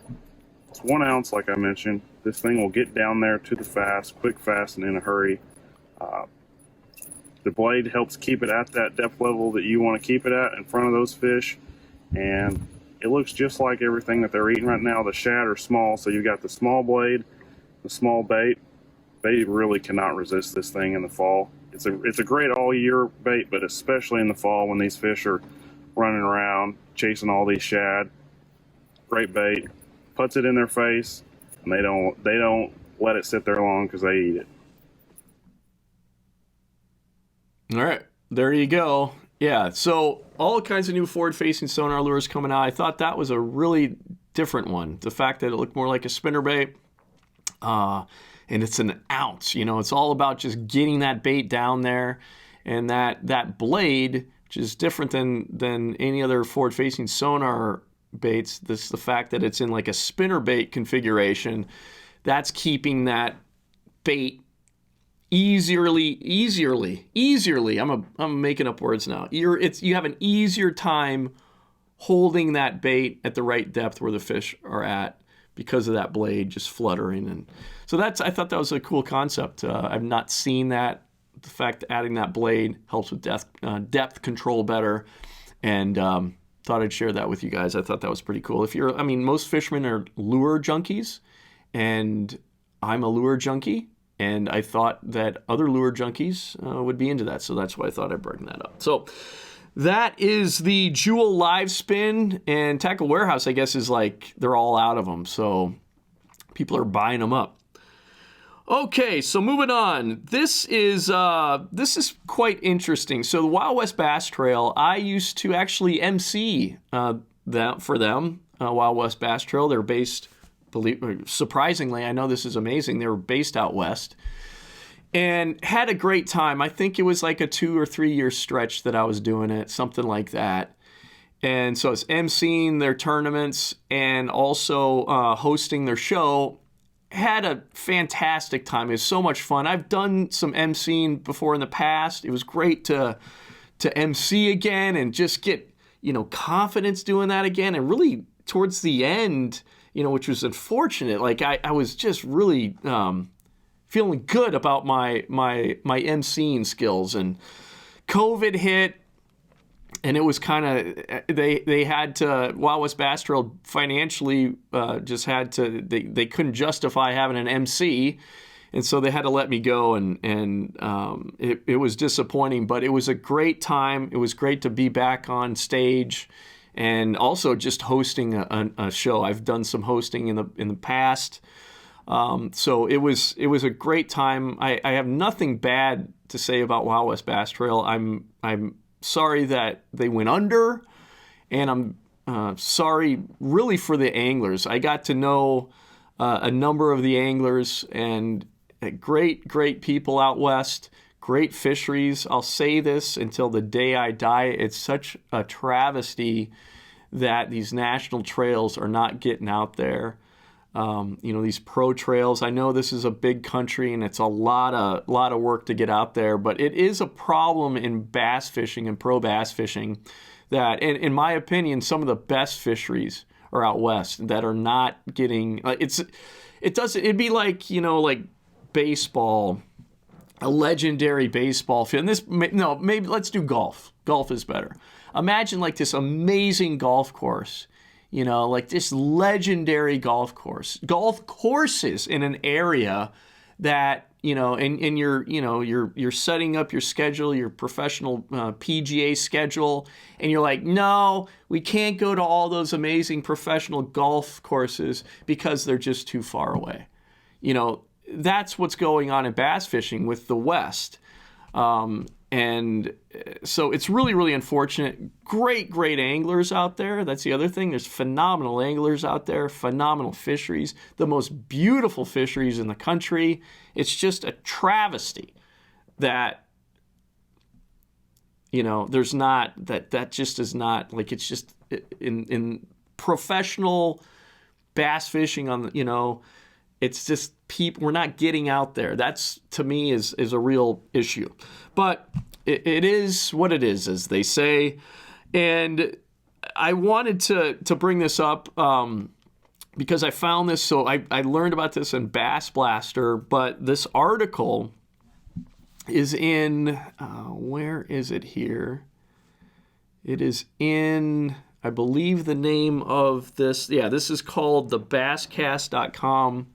It's 1 ounce, like I mentioned. This thing will get down there to the fast, quick, fast, and in a hurry. The blade helps keep it at that depth level that you want to keep it at in front of those fish. And it looks just like everything that they're eating right now. The shad are small, so you've got the small blade, the small bait. They really cannot resist this thing in the fall. It's a great all-year bait, but especially in the fall when these fish are running around chasing all these shad. Great bait. Puts it in their face, and they don't let it sit there long because they eat it. All right, there you go. Yeah, so all kinds of new forward-facing sonar lures coming out. I thought that was a really different one. The fact that it looked more like a spinnerbait, and it's an ounce. It's all about just getting that bait down there, and that blade, which is different than any other forward-facing sonar baits. The fact that it's in like a spinner bait configuration, that's keeping that bait easierly. I'm making up words now. You have an easier time holding that bait at the right depth where the fish are at because of that blade just fluttering. And so I thought that was a cool concept. I've not seen that. The fact that adding that blade helps with depth control better, and thought I'd share that with you guys. I thought that was pretty cool. Most fishermen are lure junkies, and I'm a lure junkie, and I thought that other lure junkies would be into that, so that's why I thought I'd bring that up. So that is the Jewel live spin, and Tackle Warehouse, I guess, is like they're all out of them, so people are buying them up. Okay, so moving on. This is quite interesting. So the Wild West Bass Trail, I used to actually MC that for them. Wild West Bass Trail. They're based, surprisingly, I know this is amazing. They were based out west, and had a great time. I think it was like a 2 or 3 year stretch that I was doing it, something like that. And so it's emceeing their tournaments and also hosting their show. Had a fantastic time. It was so much fun. I've done some emceeing before in the past. It was great to MC again and just get, confidence doing that again. And really towards the end, which was unfortunate, like I was just really feeling good about my emceeing skills, and COVID hit. And it was kind of, they had to, Wild West Bass Trail financially just had to, they couldn't justify having an MC. And so they had to let me go, and it was disappointing, but it was a great time. It was great to be back on stage, and also just hosting a show. I've done some hosting in the past. So it was a great time. I have nothing bad to say about Wild West Bass Trail. I'm sorry that they went under, and I'm sorry really for the anglers. I got to know a number of the anglers, and great people out west, great fisheries. I'll say this until the day I die. It's such a travesty that these national trails are not getting out there. These pro trails. I know this is a big country and it's a lot of work to get out there, but it is a problem in bass fishing and pro bass fishing that, in my opinion, some of the best fisheries are out west that are not getting. It'd be like like baseball, a legendary baseball field. And maybe let's do golf. Golf is better. Imagine like this amazing golf course. Like this legendary golf courses in an area that, and you're setting up your schedule, your professional PGA schedule, and you're like, no, we can't go to all those amazing professional golf courses because they're just too far away. That's what's going on in bass fishing with the West. And so it's really, really unfortunate. Great anglers out there. That's the other thing. There's phenomenal anglers out there, phenomenal fisheries, the most beautiful fisheries in the country. It's just a travesty that, there's not, that just is not, like, it's just in professional bass fishing it's just people, we're not getting out there. That's, to me, is a real issue. But it is what it is, as they say. And I wanted to bring this up because I found this. So I learned about this in Bass Blaster, but this article is in, where is it here? It is in, I believe the name of this, this is called thebasscast.com,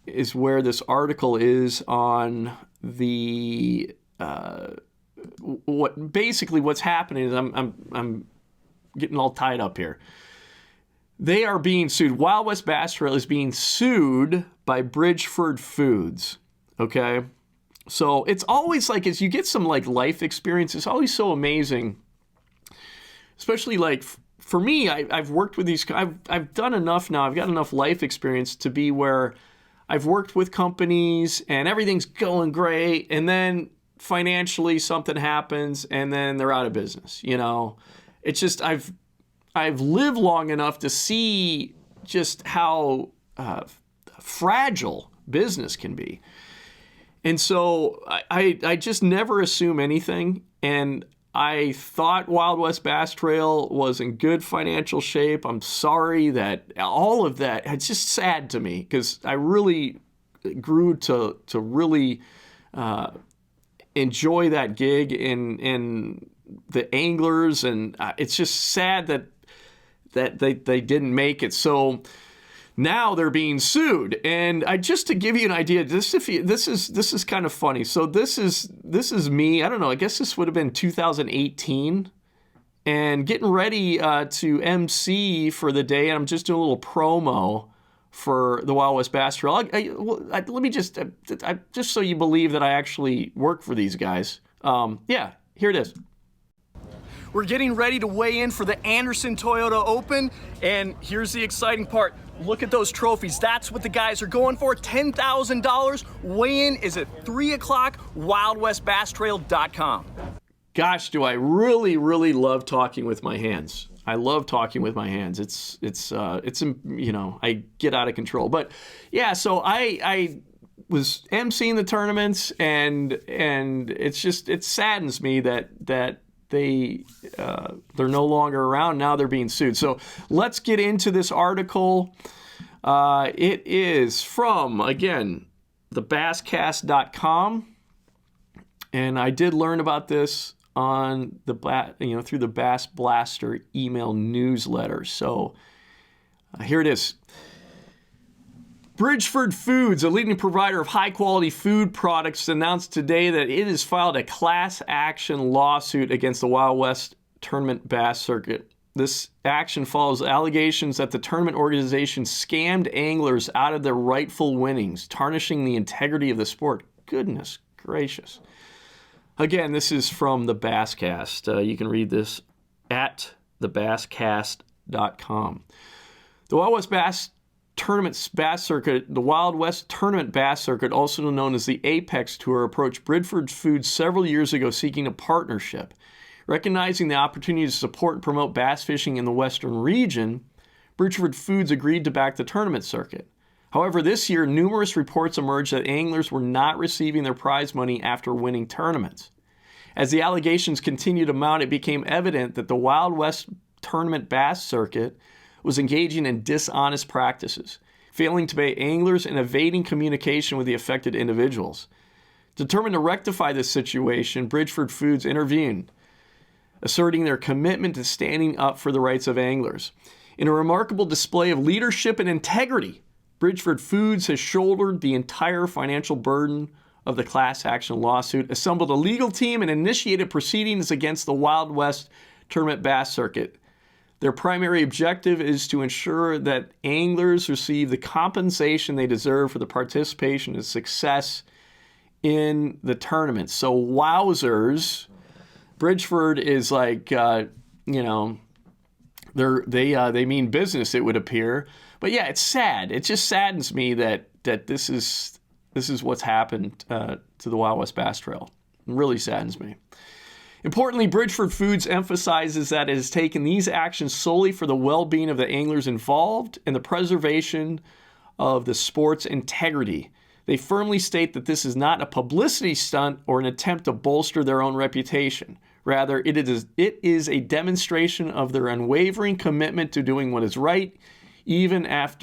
is where this article is on the what's happening is I'm getting all tied up here. They are being sued. Wild West Bass Trail is being sued by Bridgeford Foods. Okay, so it's always like, as you get some like life experience, it's always so amazing. Especially like for me, I've worked with these. I've done enough now. I've got enough life experience to be where I've worked with companies and everything's going great, and then financially something happens and then they're out of business. It's just I've I've lived long enough to see just how fragile business can be. And so I just never assume anything. And I thought Wild West Bass Trail was in good financial shape. I'm sorry that all of that, it's just sad to me because I really grew to really enjoy that gig and the anglers. And it's just sad that they didn't make it. So now they're being sued. And just to give you an idea, this is kind of funny. So this is me. I don't know. I guess this would have been 2018, and getting ready to MC for the day. And I'm just doing a little promo for the Wild West Bass Trail. Let me just so you believe that I actually work for these guys. Yeah, here it is. We're getting ready to weigh in for the Anderson Toyota Open, and here's the exciting part. Look at those trophies. That's what the guys are going for, $10,000. Weigh-in is at 3 o'clock, wildwestbasstrail.com. Gosh, do I really, really love talking with my hands. I love talking with my hands. It's I get out of control. But yeah, so I was emceeing the tournaments, and it saddens me that they're no longer around. Now they're being sued. So let's get into this article. It is from, again, thebasscast.com. And I did learn about this on through the Bass Blaster email newsletter. So here it is. Bridgeford Foods, a leading provider of high-quality food products, announced today that it has filed a class action lawsuit against the Wild West Tournament Bass Circuit. This action follows allegations that the tournament organization scammed anglers out of their rightful winnings, tarnishing the integrity of the sport. Goodness gracious. Again, this is from the Basscast. You can read this at thebasscast.com. The Wild West Bass Tournament Bass Circuit, the Wild West Tournament Bass Circuit, also known as the Apex Tour, approached Bridgeford Foods several years ago seeking a partnership. Recognizing the opportunity to support and promote bass fishing in the western region, Bridgeford Foods agreed to back the tournament circuit. However, this year, numerous reports emerged that anglers were not receiving their prize money after winning tournaments. As the allegations continued to mount, it became evident that the Wild West Tournament Bass Circuit was engaging in dishonest practices, failing to pay anglers and evading communication with the affected individuals. Determined to rectify this situation, Bridgeford Foods intervened, asserting their commitment to standing up for the rights of anglers. In a remarkable display of leadership and integrity, Bridgeford Foods has shouldered the entire financial burden of the class action lawsuit, assembled a legal team, and initiated proceedings against the Wild West Tournament Bass Circuit. Their primary objective is to ensure that anglers receive the compensation they deserve for the participation and success in the tournament. So wowzers, Bridgeford is like, they mean business, it would appear. But yeah, it's sad. It just saddens me that this is what's happened to the Wild West Bass Trail. It really saddens me. Importantly, Bridgeford Foods emphasizes that it has taken these actions solely for the well-being of the anglers involved and the preservation of the sport's integrity. They firmly state that this is not a publicity stunt or an attempt to bolster their own reputation. Rather, it is a demonstration of their unwavering commitment to doing what is right, even at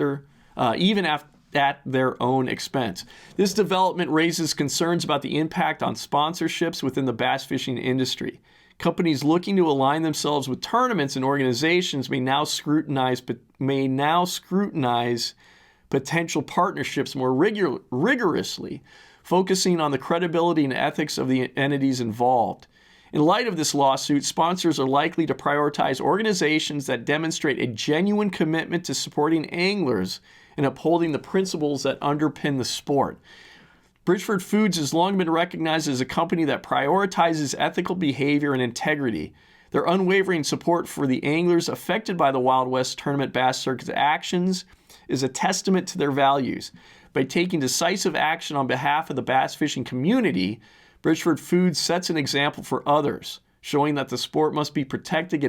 their own expense. This development raises concerns about the impact on sponsorships within the bass fishing industry. Companies looking to align themselves with tournaments and organizations may now scrutinize potential partnerships more rigorously, focusing on the credibility and ethics of the entities involved. In light of this lawsuit, sponsors are likely to prioritize organizations that demonstrate a genuine commitment to supporting anglers and upholding the principles that underpin the sport. Bridgeford Foods has long been recognized as a company that prioritizes ethical behavior and integrity. Their unwavering support for the anglers affected by the Wild West Tournament Bass Circuit's actions is a testament to their values. By taking decisive action on behalf of the bass fishing community, Bridgeford Foods sets an example for others, showing that the sport must be protected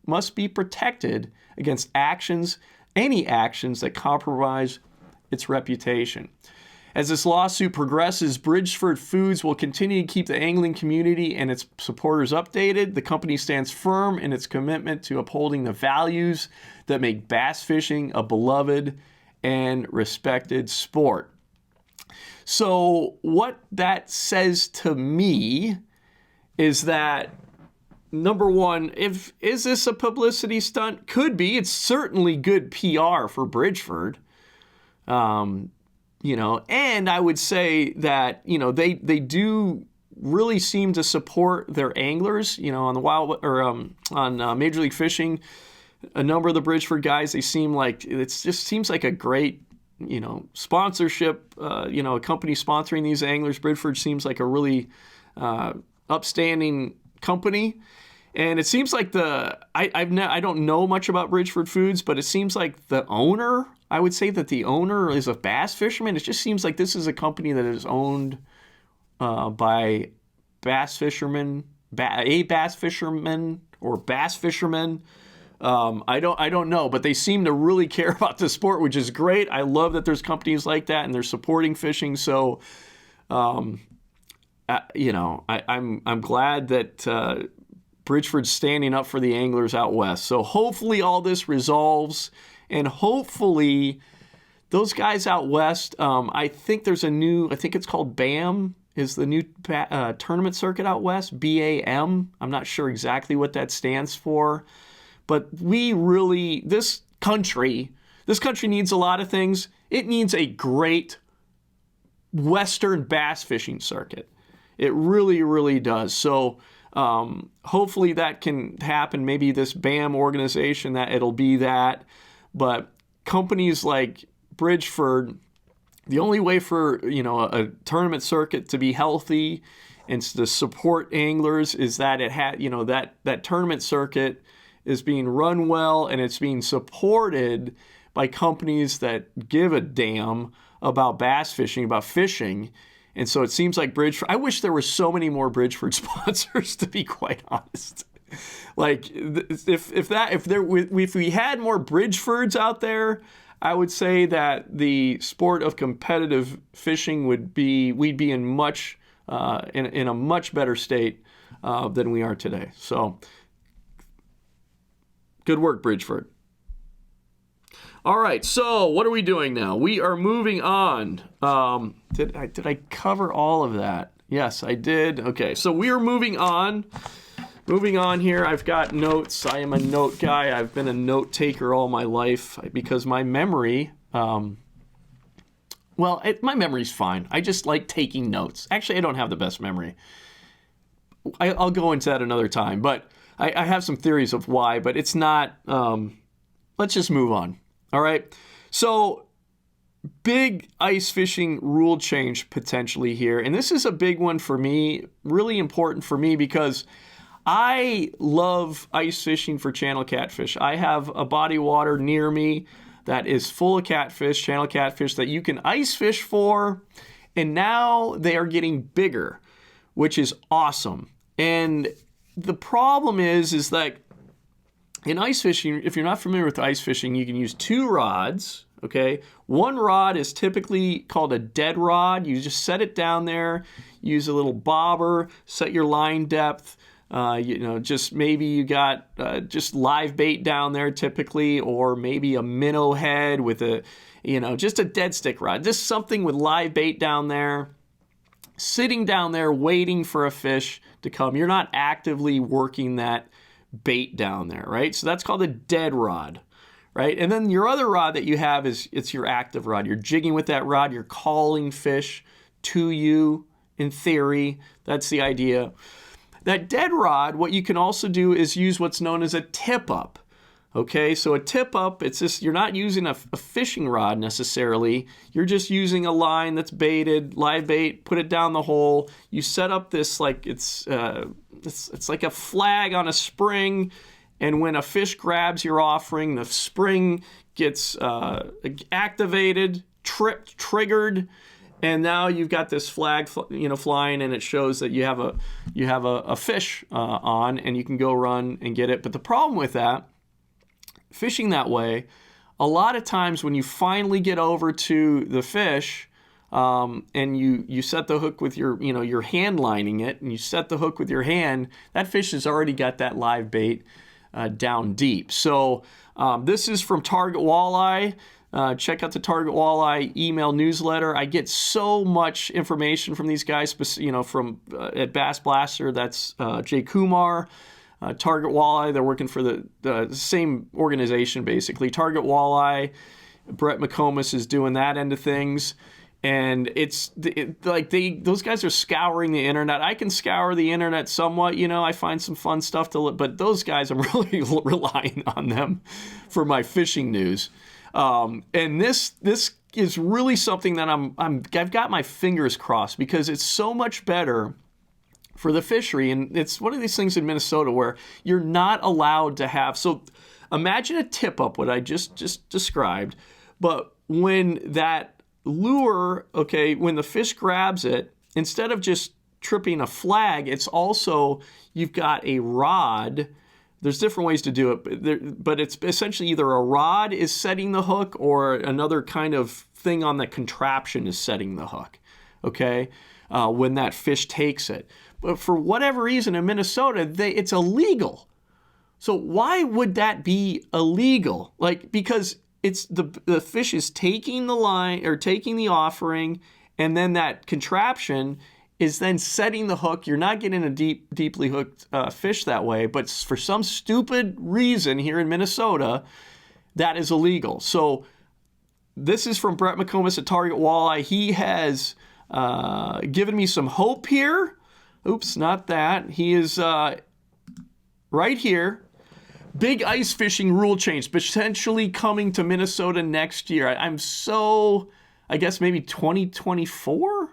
must be protected against any actions that compromise its reputation. As this lawsuit progresses, Bridgeford Foods will continue to keep the angling community and its supporters updated. The company stands firm in its commitment to upholding the values that make bass fishing a beloved and respected sport. So what that says to me is that, number one, is this a publicity stunt? Could be. It's certainly good PR for Bridgeford. And I would say that, they do really seem to support their anglers, on the on Major League Fishing. A number of the Bridgeford guys, they seem like, it just seems like a great, sponsorship, a company sponsoring these anglers. Bridgeford seems like a really upstanding company. And it seems like I don't know much about Bridgeford Foods, but it seems like the owner, I would say that the owner is a bass fisherman. It just seems like this is a company that is owned by bass fishermen, bass fishermen. I don't know, but they seem to really care about the sport, which is great. I love that there's companies like that and they're supporting fishing. So, I'm glad that Bridgeford's standing up for the anglers out west. So hopefully all this resolves, and hopefully those guys out west. I think it's called BAM. Is the new tournament circuit out west, BAM. I'm not sure exactly what that stands for. But this country needs a lot of things. It needs a great Western bass fishing circuit. It really, really does. So hopefully that can happen. Maybe this BAM organization, that it'll be that. But companies like Bridgeford, the only way for a tournament circuit to be healthy and to support anglers is that it had that tournament circuit is being run well and it's being supported by companies that give a damn about bass fishing, about fishing. And so it seems like Bridgeford, I wish there were so many more Bridgeford sponsors, to be quite honest. Like if we had more Bridgefords out there, I would say that the sport of competitive fishing we'd be in in a much better state than we are today. So good work, Bridgeford. All right, so what are we doing now? We are moving on. Did I cover all of that? Yes, I did. Okay, so we are moving on. Moving on here, I've got notes. I am a note guy. I've been a note taker all my life because my memory, my memory's fine. I just like taking notes. Actually, I don't have the best memory. I'll go into that another time, but I have some theories of why, but it's not, let's just move on. All right. So big ice fishing rule change potentially here. And this is a big one for me, really important for me because I love ice fishing for channel catfish. I have a body of water near me that is full of catfish, channel catfish that you can ice fish for. And now they are getting bigger, which is awesome. And the problem is that in ice fishing, if you're not familiar with ice fishing, you can use two rods, okay? One rod is typically called a dead rod. You just set it down there, use a little bobber, set your line depth. Just maybe you got just live bait down there typically, or maybe a minnow head with just a dead stick rod. Just something with live bait down there, sitting down there waiting for a fish to come. You're not actively working that bait down there, right? So that's called a dead rod, right? And then your other rod that you have it's your active rod. You're jigging with that rod. You're calling fish to you in theory. That's the idea. That dead rod, what you can also do is use what's known as a tip up. Okay, so a tip up, it's just, you're not using a fishing rod necessarily. You're just using a line that's baited, live bait, put it down the hole. You set up this like it's like a flag on a spring, and when a fish grabs your offering, the spring gets activated, triggered, and now you've got this flag, flying, and it shows that you have a fish on, and you can go run and get it. But the problem with that, fishing that way, a lot of times when you finally get over to the fish, and you set the hook with your hand lining it, and you set the hook with your hand, that fish has already got that live bait down deep. So this is from Target Walleye. Check out the Target Walleye email newsletter. I get so much information from these guys, from at Bass Blaster. That's Jay Kumar. Target Walleye, they're working for the same organization, basically. Target Walleye, Brett McComas is doing that end of things. And those guys are scouring the internet. I can scour the internet somewhat, I find some fun stuff to look, but those guys, I'm really relying on them for my fishing news. And this is really something that I've got my fingers crossed, because it's so much better for the fishery. And it's one of these things in Minnesota where you're not allowed to have, so imagine a tip up, what I just described, but when that lure, when the fish grabs it, instead of just tripping a flag, it's also, you've got a rod. There's different ways to do it, but it's essentially either a rod is setting the hook or another kind of thing on the contraption is setting the hook, when that fish takes it. But for whatever reason in Minnesota, it's illegal. So why would that be illegal? Because it's the fish is taking the line or taking the offering, and then that contraption is then setting the hook. You're not getting a deeply hooked fish that way, but for some stupid reason here in Minnesota, that is illegal. So this is from Brett McComas at Target Walleye. He has given me some hope here. Oops, not that. He is right here. Big ice fishing rule change potentially coming to Minnesota next year. I guess maybe 2024?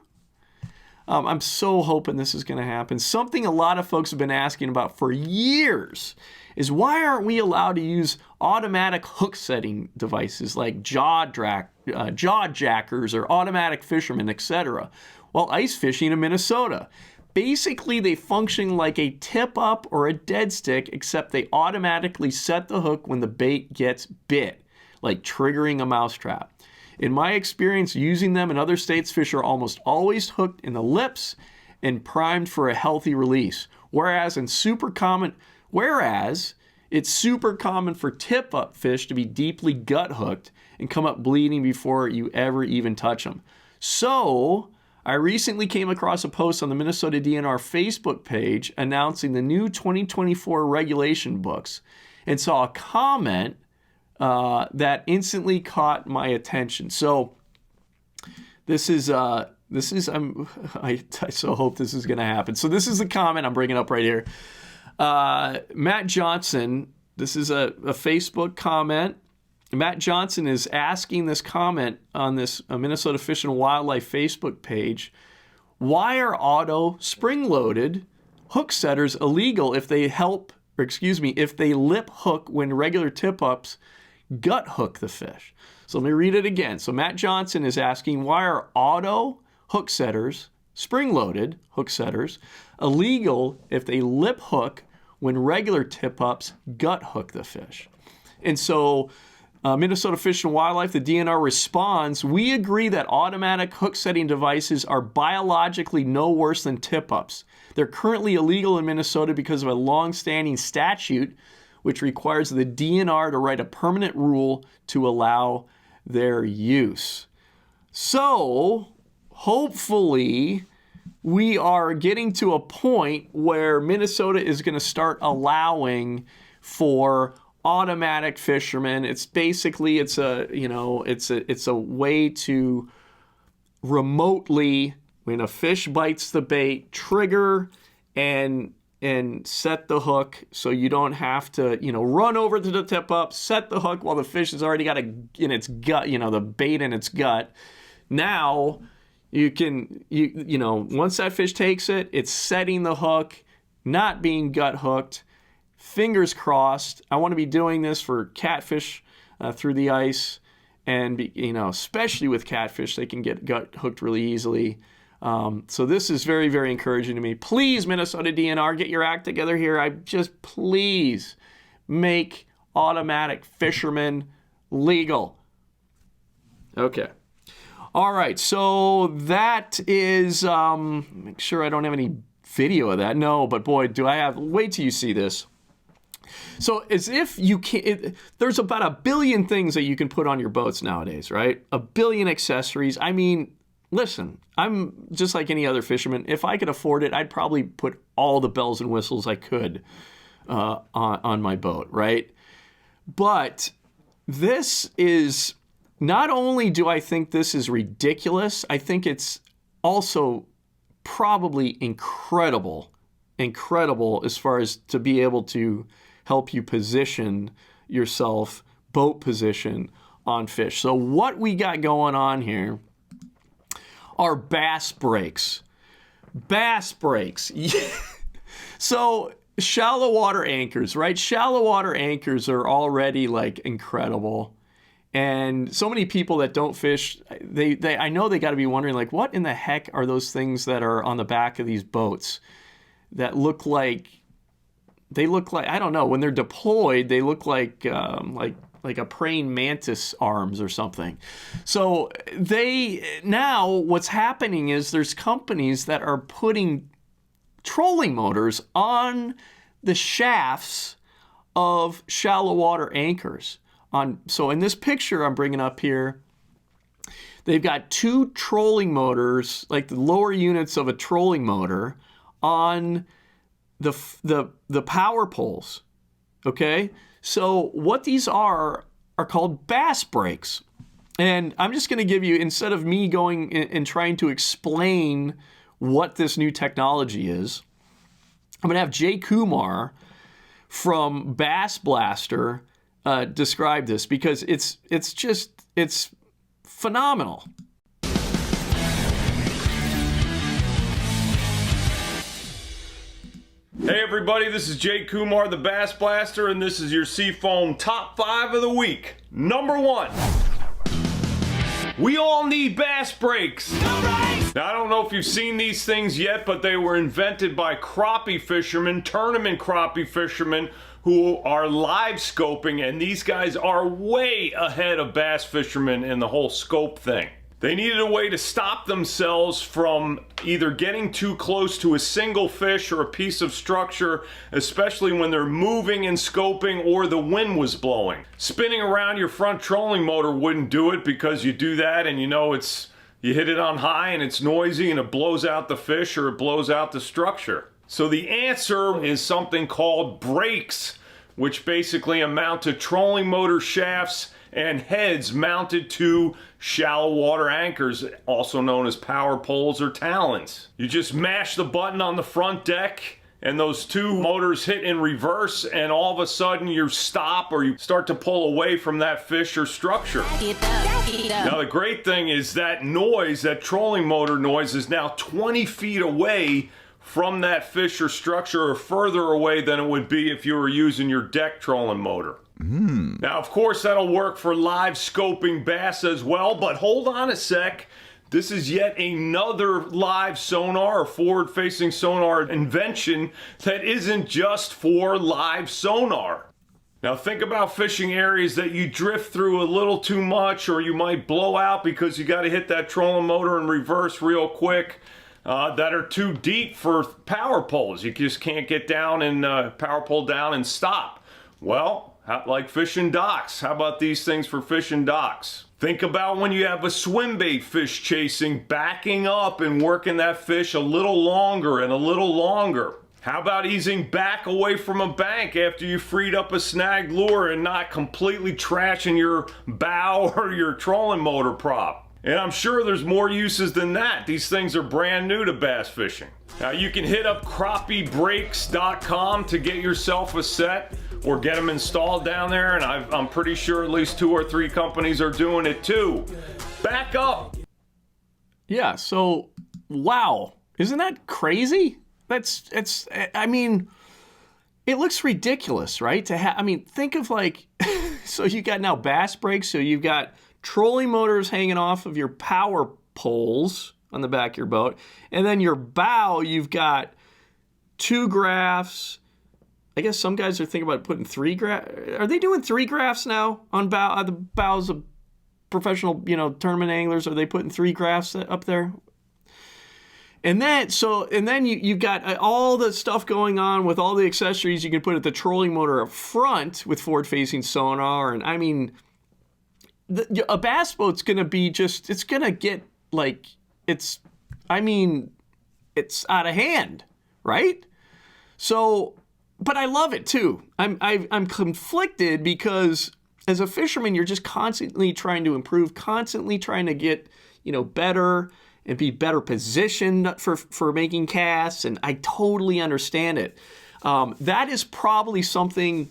I'm so hoping this is going to happen. Something a lot of folks have been asking about for years is, why aren't we allowed to use automatic hook setting devices like jaw jackers or automatic fishermen, etc., while ice fishing in Minnesota? Basically, they function like a tip up or a dead stick, except they automatically set the hook when the bait gets bit, like triggering a mousetrap. In my experience using them in other states, fish are almost always hooked in the lips and primed for a healthy release. Whereas it's super common for tip up fish to be deeply gut hooked and come up bleeding before you ever even touch them. So I recently came across a post on the Minnesota DNR Facebook page announcing the new 2024 regulation books, and saw a comment that instantly caught my attention. So I so hope this is going to happen. So this is the comment I'm bringing up right here. Matt Johnson, this is a Facebook comment. Matt Johnson is asking this comment on this Minnesota Fish and Wildlife Facebook page: why are auto spring-loaded hook setters illegal if they lip hook when regular tip-ups gut hook the fish? So let me read it again. So Matt Johnson is asking, why are auto hook setters, spring-loaded hook setters, illegal if they lip hook when regular tip-ups gut hook the fish? And so Minnesota Fish and Wildlife, the DNR, responds, we agree that automatic hook setting devices are biologically no worse than tip-ups. They're currently illegal in Minnesota because of a long-standing statute which requires the DNR to write a permanent rule to allow their use. So hopefully we are getting to a point where Minnesota is going to start allowing for automatic fishermen. It's basically, it's a way to remotely, when a fish bites the bait, trigger and set the hook, so you don't have to, run over to the tip up, set the hook while the fish has already got in its gut, the bait in its gut. Now you can, once that fish takes it, it's setting the hook, not being gut hooked. Fingers crossed. I want to be doing this for catfish through the ice And, especially with catfish, they can get gut hooked really easily. So this is very, very encouraging to me. Please, Minnesota DNR, get your act together here. Please make automatic fishermen legal. Okay. All right. So that is, make sure I don't have any video of that. No, but boy, do I have, wait till you see this. So as if you can, there's about 1 billion things that you can put on your boats nowadays, right? 1 billion accessories. I mean, listen, I'm just like any other fisherman. If I could afford it, I'd probably put all the bells and whistles I could on my boat, right? But this is, not only do I think this is ridiculous, I think it's also probably incredible as far as to be able to help you position yourself, boat position on fish. So what we got going on here are bass brakes. Bass brakes. So shallow water anchors, right? Shallow water anchors are already like incredible. And so many people that don't fish, I know they got to be wondering, like, what in the heck are those things that are on the back of these boats that look like, I don't know, when they're deployed, they look like a praying mantis arms or something. So now what's happening is there's companies that are putting trolling motors on the shafts of shallow water anchors. So in this picture I'm bringing up here, they've got 2 trolling motors, like the lower units of a trolling motor, on the power poles. Okay, so what these are called bass brakes, and I'm just going to give you, instead of me going and trying to explain what this new technology is, I'm going to have Jay Kumar from Bass Blaster describe this, because it's phenomenal. Hey everybody, this is Jay Kumar, the Bass Blaster, and this is your Seafoam Top 5 of the week. Number 1. We all need bass brakes. Now, I don't know if you've seen these things yet, but they were invented by crappie fishermen, tournament crappie fishermen, who are live scoping, and these guys are way ahead of bass fishermen in the whole scope thing. They needed a way to stop themselves from either getting too close to a single fish or a piece of structure, especially when they're moving and scoping or the wind was blowing. Spinning around your front trolling motor wouldn't do it, because you do that and you hit it on high and it's noisy and it blows out the fish or it blows out the structure. So the answer is something called brakes, which basically amount to trolling motor shafts and heads mounted to shallow water anchors, also known as power poles or talons. You just mash the button on the front deck and those 2 motors hit in reverse, and all of a sudden you stop or you start to pull away from that fish or structure. Now the great thing is that noise, that trolling motor noise, is now 20 feet away from that fish or structure, or further away than it would be if you were using your deck trolling motor. Now, of course, that'll work for live scoping bass as well, but hold on a sec. This is yet another live sonar or forward-facing sonar invention that isn't just for live sonar. Now, think about fishing areas that you drift through a little too much, or you might blow out because you got to hit that trolling motor in reverse real quick. That are too deep for power poles. You just can't get down and power pole down and stop. Well, like fishing docks. How about these things for fishing docks? Think about when you have a swim bait fish chasing, backing up and working that fish a little longer and a little longer. How about easing back away from a bank after you freed up a snagged lure and not completely trashing your bow or your trolling motor prop? And I'm sure there's more uses than that. These things are brand new to bass fishing. Now you can hit up crappiebrakes.com to get yourself a set or get them installed down there, and I'm pretty sure at least 2 or 3 companies are doing it too. Back up. Yeah, so wow. Isn't that crazy? I mean, it looks ridiculous, right? Think of like, so you got now bass brakes, so you've got trolling motors hanging off of your power poles on the back of your boat. And then your bow, you've got 2 grafts. I guess some guys are thinking about putting 3 grafts. Are they doing 3 grafts now on the bows of professional, tournament anglers? Are they putting 3 grafts up there? And then you've got all the stuff going on with all the accessories you can put at the trolling motor up front with forward-facing sonar. And I mean, a bass boat's going to be it's going to get it's out of hand, right? So, but I love it too. I'm conflicted because as a fisherman, you're just constantly trying to improve, constantly trying to get, better and be better positioned for making casts. And I totally understand it. That is probably something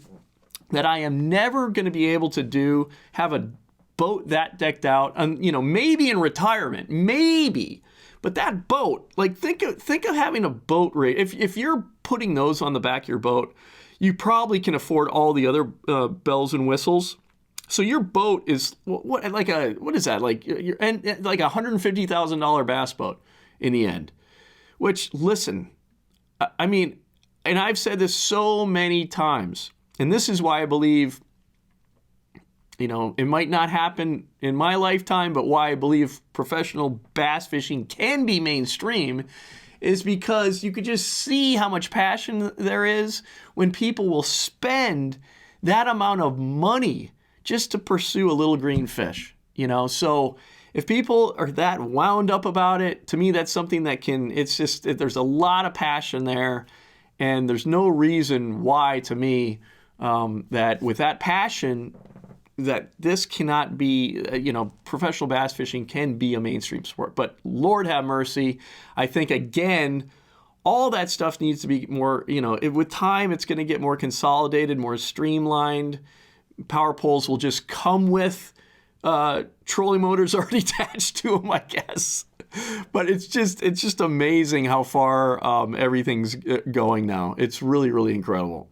that I am never going to be able to do, have a boat that decked out, and maybe in retirement, maybe. But that boat, think of having a boat rig. If you're putting those on the back of your boat, you probably can afford all the other bells and whistles. So your boat is what is that, like $150,000 bass boat in the end. Which, listen, I mean, and I've said this so many times, and this is why I believe, it might not happen in my lifetime, but why I believe professional bass fishing can be mainstream is because you could just see how much passion there is when people will spend that amount of money just to pursue a little green fish, So if people are that wound up about it, to me, that's something that there's a lot of passion there, and there's no reason why, to me, that with that passion, that this cannot be, professional bass fishing can be a mainstream sport. But Lord have mercy, I think, again, all that stuff needs to be more, with time, it's going to get more consolidated, more streamlined. Power poles will just come with trolling motors already attached to them, I guess. But it's just amazing how far everything's going now. It's really, really incredible.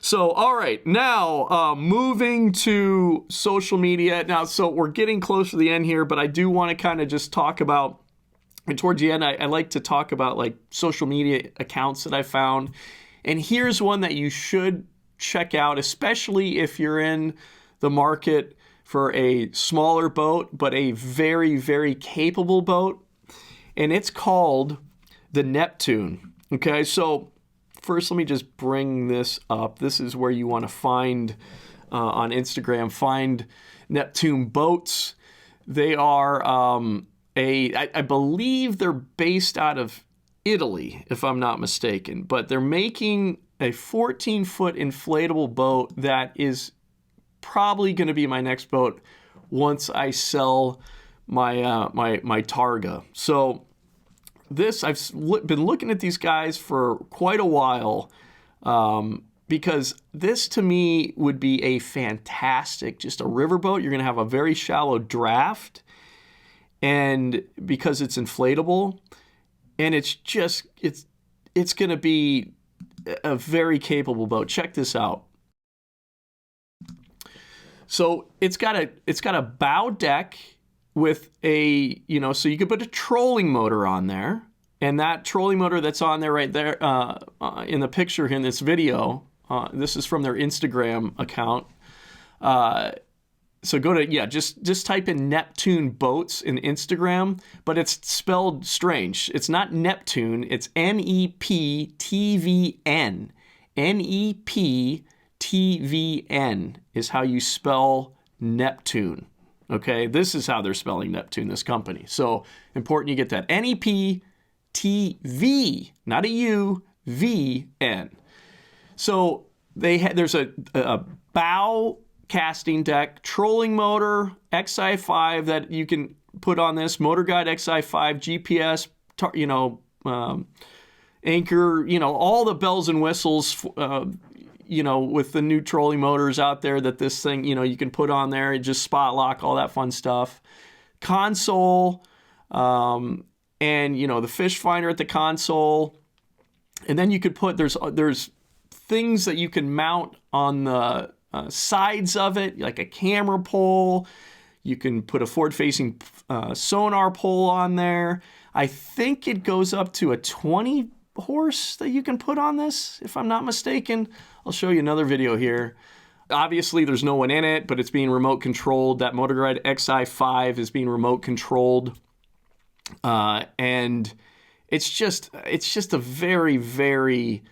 So, all right, now moving to social media. Now, so we're getting close to the end here, but I do want to kind of just talk about, and towards the end, I like to talk about social media accounts that I found. And here's one that you should check out, especially if you're in the market for a smaller boat, but a very, very capable boat. And it's called the Neptune. Okay, so first, let me just bring this up. This is where you want to find on Instagram, find Neptune boats. They are I believe they're based out of Italy, if I'm not mistaken, but they're making a 14-foot inflatable boat that is probably going to be my next boat once I sell my my Targa. So I've been looking at these guys for quite a while because this to me would be a fantastic, just a riverboat. You're going to have a very shallow draft, and because it's inflatable, and it's going to be a very capable boat. Check this out. So it's got a bow deck with a, so you could put a trolling motor on there, and that trolling motor that's on there right there in the picture in this video, this is from their Instagram account. So go to, just type in Neptune boats in Instagram, but it's spelled strange. It's not Neptune, it's NEPTVN. NEPTVN is how you spell Neptune. Okay, this is how they're spelling Neptune, this company. So important you get that. NEPTV, not a U, VN. So there's a bow casting deck, trolling motor, XI5 that you can put on this, Motor Guide XI5, GPS, anchor, all the bells and whistles, with the new trolling motors out there that this thing, you can put on there and just spot lock, all that fun stuff. Console, and, the fish finder at the console. And then you could put, there's things that you can mount on the sides of it, like a camera pole. You can put a forward-facing sonar pole on there. I think it goes up to a 20 horse that you can put on this, if I'm not mistaken. I'll show you another video here. Obviously, there's no one in it, but it's being remote controlled. That MotorGuide XI5 is being remote controlled. And it's just a very, very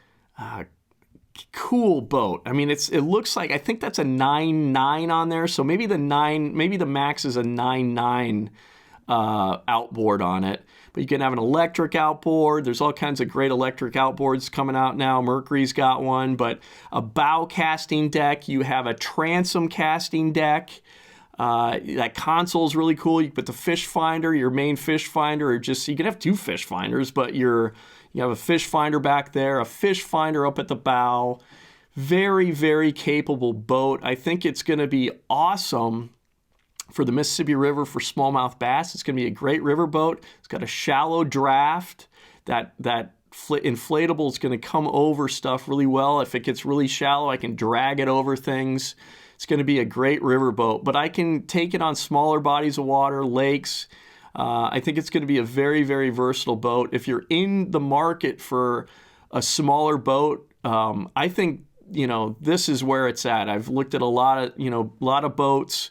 cool boat. I mean, it looks like, I think that's a 9.9 on there. So maybe the max is a 9.9 outboard on it. But you can have an electric outboard. There's all kinds of great electric outboards coming out now. Mercury's got one, but a bow casting deck. You have a transom casting deck. That console is really cool. You can put the fish finder, your main fish finder, or just, you can have two fish finders, but you have a fish finder back there, a fish finder up at the bow. Very, very capable boat. I think it's going to be awesome for the Mississippi River for smallmouth bass. It's going to be a great river boat. It's got a shallow draft. That inflatable is going to come over stuff really well. If it gets really shallow, I can drag it over things. It's going to be a great river boat, but I can take it on smaller bodies of water, lakes. I think it's going to be a very, very versatile boat. If you're in the market for a smaller boat, I think, this is where it's at. I've looked at a lot of boats.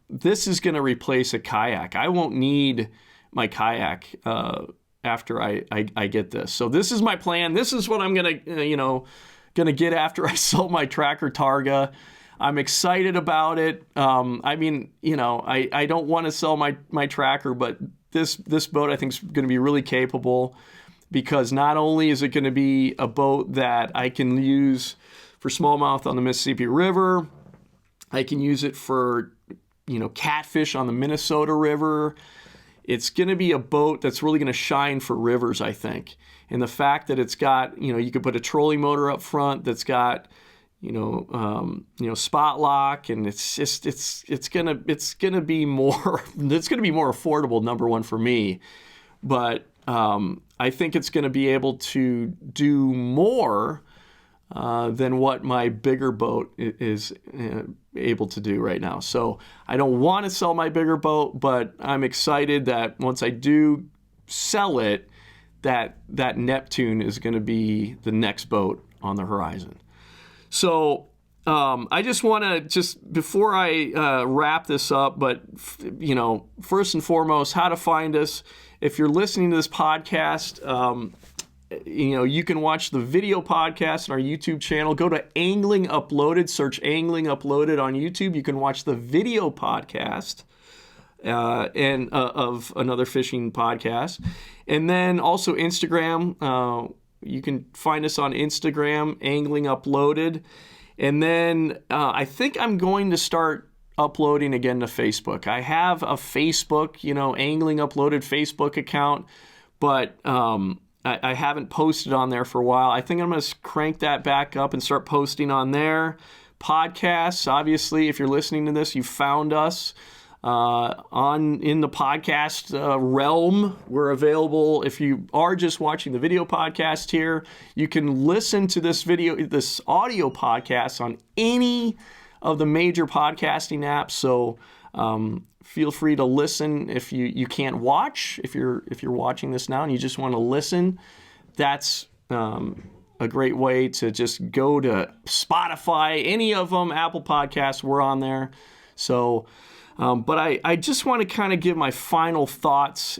This is going to replace a kayak. I won't need my kayak after I get this. So this is my plan. This is what I'm going to get after I sell my Tracker Targa. I'm excited about it. I don't want to sell my Tracker, but this boat I think is going to be really capable, because not only is it going to be a boat that I can use for smallmouth on the Mississippi River, I can use it for, catfish on the Minnesota River. It's going to be a boat that's really going to shine for rivers, I think. And the fact that it's got, you could put a trolling motor up front that's got, spot lock, and it's gonna be more affordable, number one for me. But I think it's going to be able to do more than what my bigger boat is able to do right now. So I don't want to sell my bigger boat, but I'm excited that once I do sell it, that Neptune is going to be the next boat on the horizon. So I just want to, before I wrap this up, but first and foremost, how to find us. If you're listening to this podcast, you can watch the video podcast on our YouTube channel. Go to Angling Uploaded, search Angling Uploaded on YouTube. You can watch the video podcast of another fishing podcast. And then also Instagram. You can find us on Instagram, Angling Uploaded. And then I think I'm going to start uploading again to Facebook. I have a Facebook, Angling Uploaded Facebook account, but I haven't posted on there for a while. I think I'm going to crank that back up and start posting on there. Podcasts, obviously, if you're listening to this, you found us in the podcast realm. We're available. If you are just watching the video podcast here, you can listen to this audio podcast on any of the major podcasting apps. So feel free to listen. If you can't watch, if you're watching this now and you just want to listen, that's a great way to just go to Spotify, any of them, Apple Podcasts, we're on there. So but I just want to kind of give my final thoughts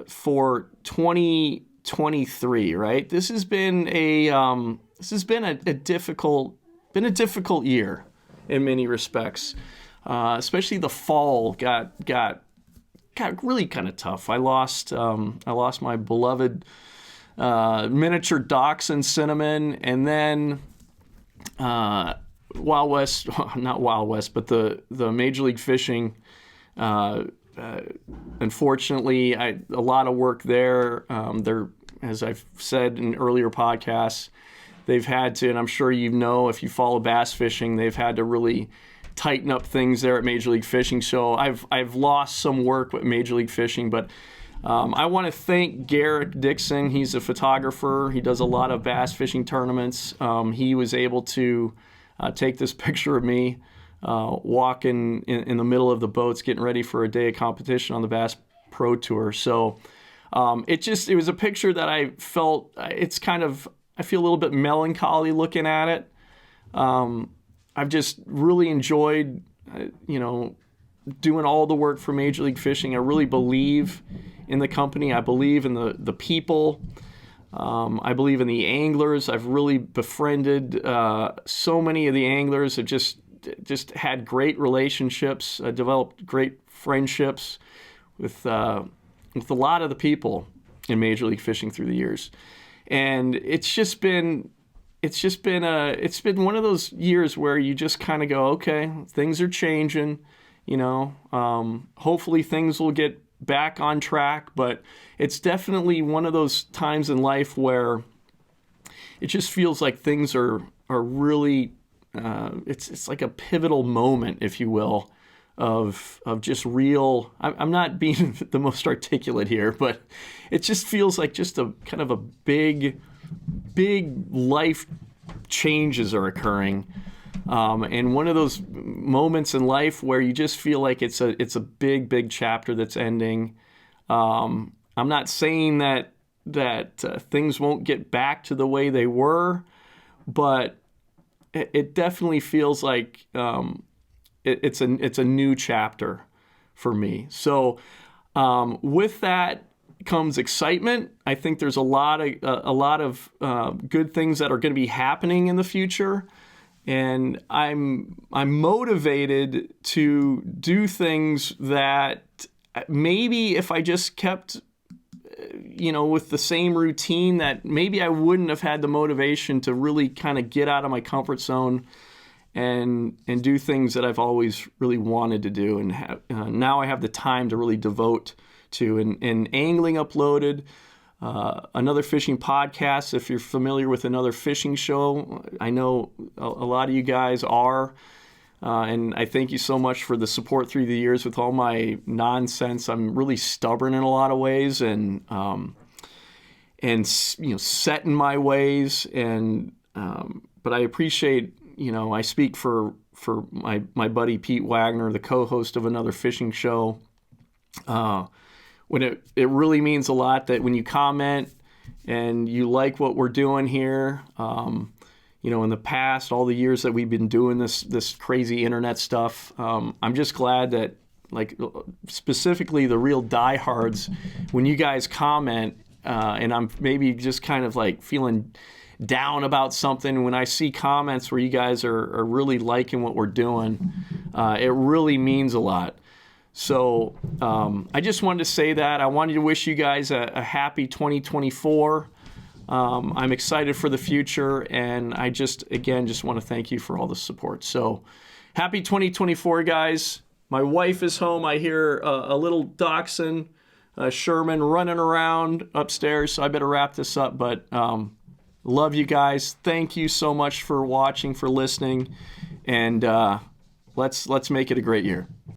for 2023. Right, this has been a difficult year in many respects. Especially the fall got really kind of tough. I lost my beloved miniature dachshund Cinnamon, and then Wild West, not Wild West, but the Major League Fishing. Unfortunately, a lot of work there. They're, as I've said in earlier podcasts, they've had to, and I'm sure if you follow bass fishing, they've had to really tighten up things there at Major League Fishing. So I've lost some work with Major League Fishing, but I want to thank Garrett Dixon. He's a photographer. He does a lot of bass fishing tournaments. He was able to take this picture of me walking in the middle of the boats, getting ready for a day of competition on the Bass Pro Tour. So it was a picture that I felt, I feel a little bit melancholy looking at it. I've just really enjoyed, doing all the work for Major League Fishing. I really believe in the company. I believe in the people. I believe in the anglers. I've really befriended so many of the anglers. Have just had great relationships, developed great friendships with a lot of the people in Major League Fishing through the years, and it's been one of those years where you just kind of go, okay, things are changing, hopefully things will get back on track, but it's definitely one of those times in life where it just feels like things are really, it's like a pivotal moment, if you will, of just real, I'm not being the most articulate here, but it just feels like just a kind of a big life changes are occurring. And one of those moments in life where you just feel like it's a big chapter that's ending. I'm not saying that things won't get back to the way they were, but it definitely feels like it's a new chapter for me. So with that comes excitement. I think there's a lot of good things that are going to be happening in the future, and I'm motivated to do things that maybe if I just kept with the same routine, that maybe I wouldn't have had the motivation to really kind of get out of my comfort zone and do things that I've always really wanted to do, and now I have the time to really devote to. And Angling Uploaded, another fishing podcast. If you're familiar with Another Fishing Show, I know a lot of you guys are, and I thank you so much for the support through the years with all my nonsense. I'm really stubborn in a lot of ways, and set in my ways, but I appreciate. I speak for my buddy Pete Wagner, the co-host of Another Fishing Show. When it really means a lot that when you comment and you like what we're doing here, in the past, all the years that we've been doing this crazy internet stuff, I'm just glad that, like, specifically the real diehards, when you guys comment, and I'm maybe just kind of like feeling down about something, when I see comments where you guys are really liking what we're doing, it really means a lot. So I just wanted to say that. I wanted to wish you guys a happy 2024. I'm excited for the future, and I just want to thank you for all the support. So happy 2024, guys. My wife is home. I hear a little dachshund, Sherman, running around upstairs, so I better wrap this up. But love you guys. Thank you so much for watching, for listening, and let's make it a great year.